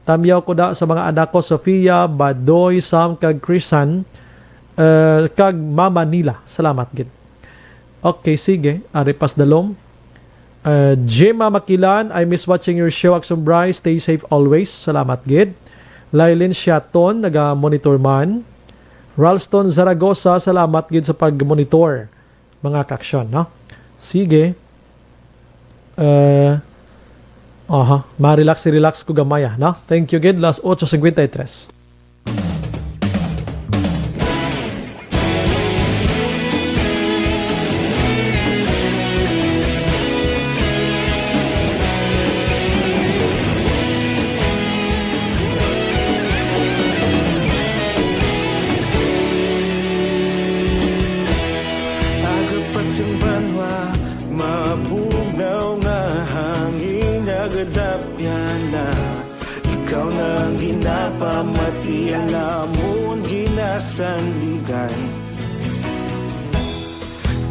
Tamyaw ko da sa mga anak ko, Sofia, Badoy, Sam, kag Chrisan, kag Mama Nila. Salamat gid. Okay, sige. Aripas dalom. Gemma Makilan, I miss watching your show, Sombray. Stay safe always. Salamat gid. Lailin Shaton, naga-monitor man. Ralston Zaragoza, salamat gid sa pag-monitor. Mga kaksyon, no? Sige. Ma-relax ko gamaya, no? Thank you gid. Las 8:53.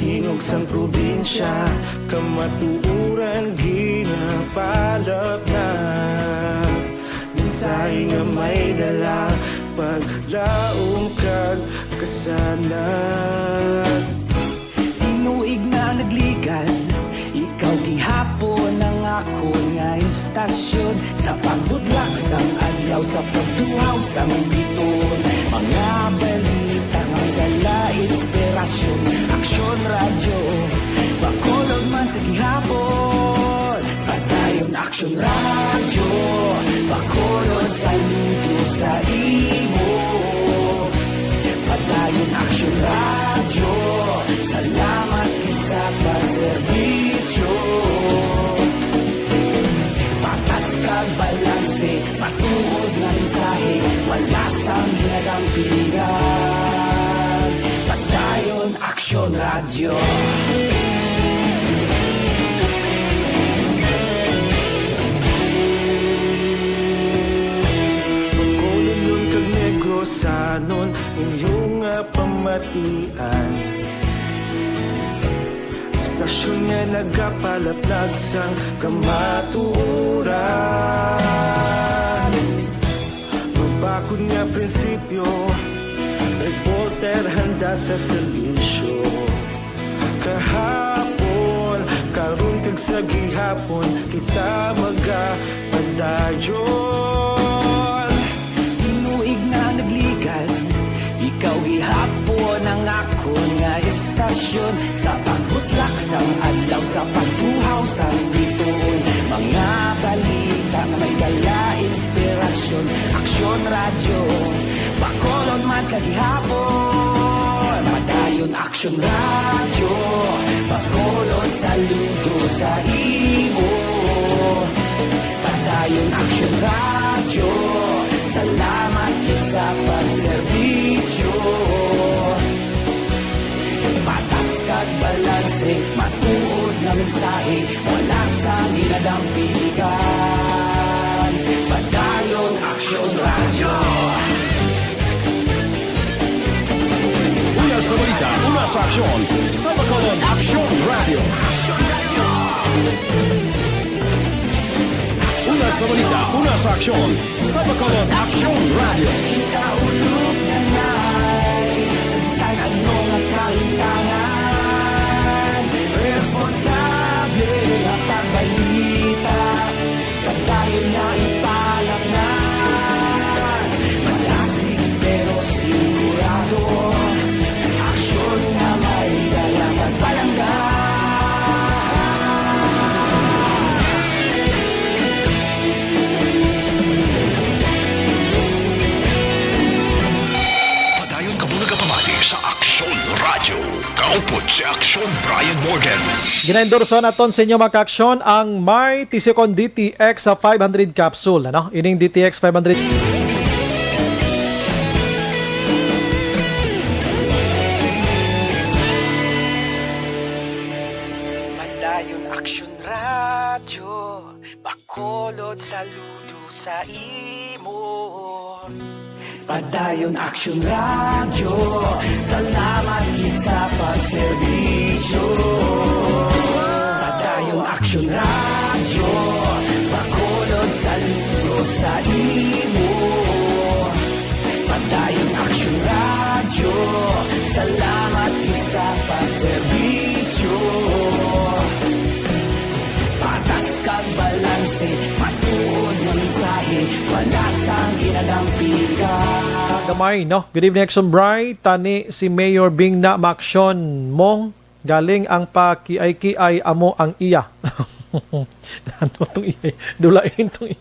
Tingog sang probinsya, kamatuuran ginapalap na. Minsay nga may dala, paglaom kag kasanan. Tinuig na nagligan, ikaw gihapon ang ako nga istasyon. Sa pagbudlak sang adlaw, sa pagtuhaw sang biton. Mga balita, mga dala, inspirasyon. Action Radio, Bacolod man sa gihapon. Padayon Action Radio, Bacolod saludo sa imo. Padayon Action Radio, salamat sa pagserbisyo. Patas kag balanse, patuod nga mensahe, wala sang ginadampigan. Padayon Action Radio. Bacolod nun kag Negros anon inyong pamatian. Stasyon nga nagapalaplag sang kamaturan. Mabakod nga prinsipyo, reporter handa sa serbisyo. Kahapon, karon kag sa gihapon, kita magapadayon. Tinuig na nagligan, ikaw gihapon ang ako nga istasyon. Sa pagbutlak sang adlaw, sa pagtuhaw sang biton. Mga balita na may dala, inspirasyon. Action Radio, Bacolod man sa gihapon. Padayon Action Radio, Bacolod saludo sa imo. Padayon Action Radio, salamat sa sa pagserbisyo. Patas kag balanse, matuod na mensahe, wala sa ginadampigan. Padayon Aksyon Radio. Una sa balita, una sa aksyon, sa Bacolod Aksyon Radio. Una sa balita, una sa aksyon, sa Bacolod Aksyon Radio. Kita ulog na na'y saan ano nga kahintangan. Responsable na pagbalita, kadayon na ipalak na. Malasig pero sigurado, aksyon na may dalang at palangga. Padayon kabulag pamati sa Aksyon Radio. Kaupod si Aksyon Brian Morgan. Ginaendorso naton sa inyo mga kaaksyon ang My Tisicon DTX sa 500 capsule. Ano? Ining DTX 500. Padayon Aksyon Radio, Bacolod saludo sa imo. Padayon Aksyon Radio, salamat gid sa pagserbisyo. Padayon Aksyon Radio, Bacolod saludo sa imo. Padayon Aksyon Radio, salamat gid sa pagserbisyo. Patas kag balanse, matuod ng mensahe, wala sang ginadampigan. Gamay, no? Good evening, Action Bright. Tani si Mayor Bing na maaksyon mong galing ang pakiay-kiay amo ang iya. Ano itong iya? Dulain itong iya.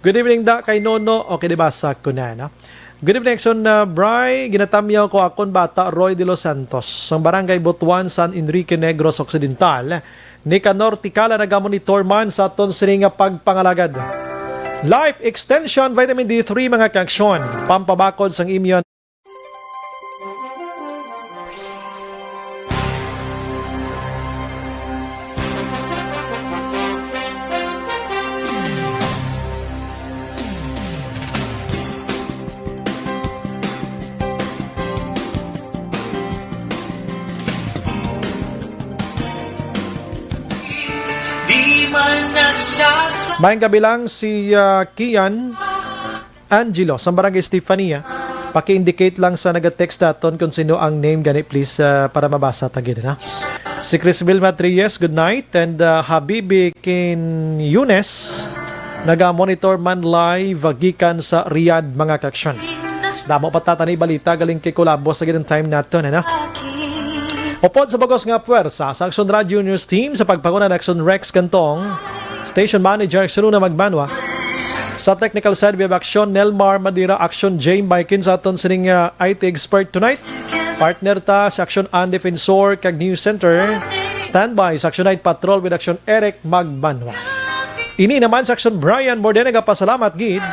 Good evening da kay Nono. Okay, dibasa ko na, no? Good evening, Action Bright. Ginatamyaw ko akon bata Roy de los Santos. Ang barangay Butuan, San Enrique Negros Occidental. Ni Kanor Tikala nagamonitor man sa aton sininga pagpangalagad. Life Extension Vitamin D3 mga kaaksyon. Pampabakod sang immune. Mayang kabilang si Kian Angelo sa barangay Stefania. Paki-indicate lang sa nag-text daton kung sino ang name gani please para mabasa tagid na. Si Crisbel Matriez, good night. And Habibi Kin Yunes, naga-monitor man live gikan sa Riyadh mga kaaksyon. Damo patatani balita galing kay Colabo sa ganung time naton na. Upod sa bagos nga puwersa sa Action Radio News Team sa pagpanguna ng Action Rex Cantong, Station Manager Sununa Magmanwa. Sa technical side, we have Action Nelmar Madira, Action Jane Bikin sa aton sining IT expert tonight. Partner ta sa Action Ann Defensor kag News Center. Standby sa Action Night Patrol with Action Eric Magmanwa. Ini naman sa Action Brian Morden nagapasalamat gid.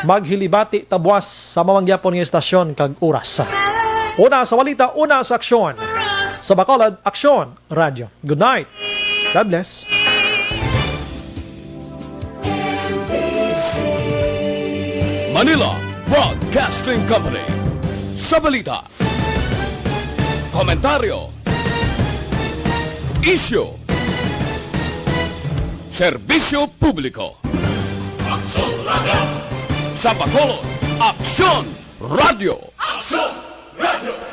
Maghilibati tabuas sa mamangyapon nga estasyon kag oras. Una sa walita, una sa aksyon. Sa Bacolod Aksyon Radio. Good night. God bless. Manila Broadcasting Company. Sa balita, komentaryo, issue, serbisyo publiko. Aksyon Radio. Sa Bacolod Aksyon Radio. Aksyon!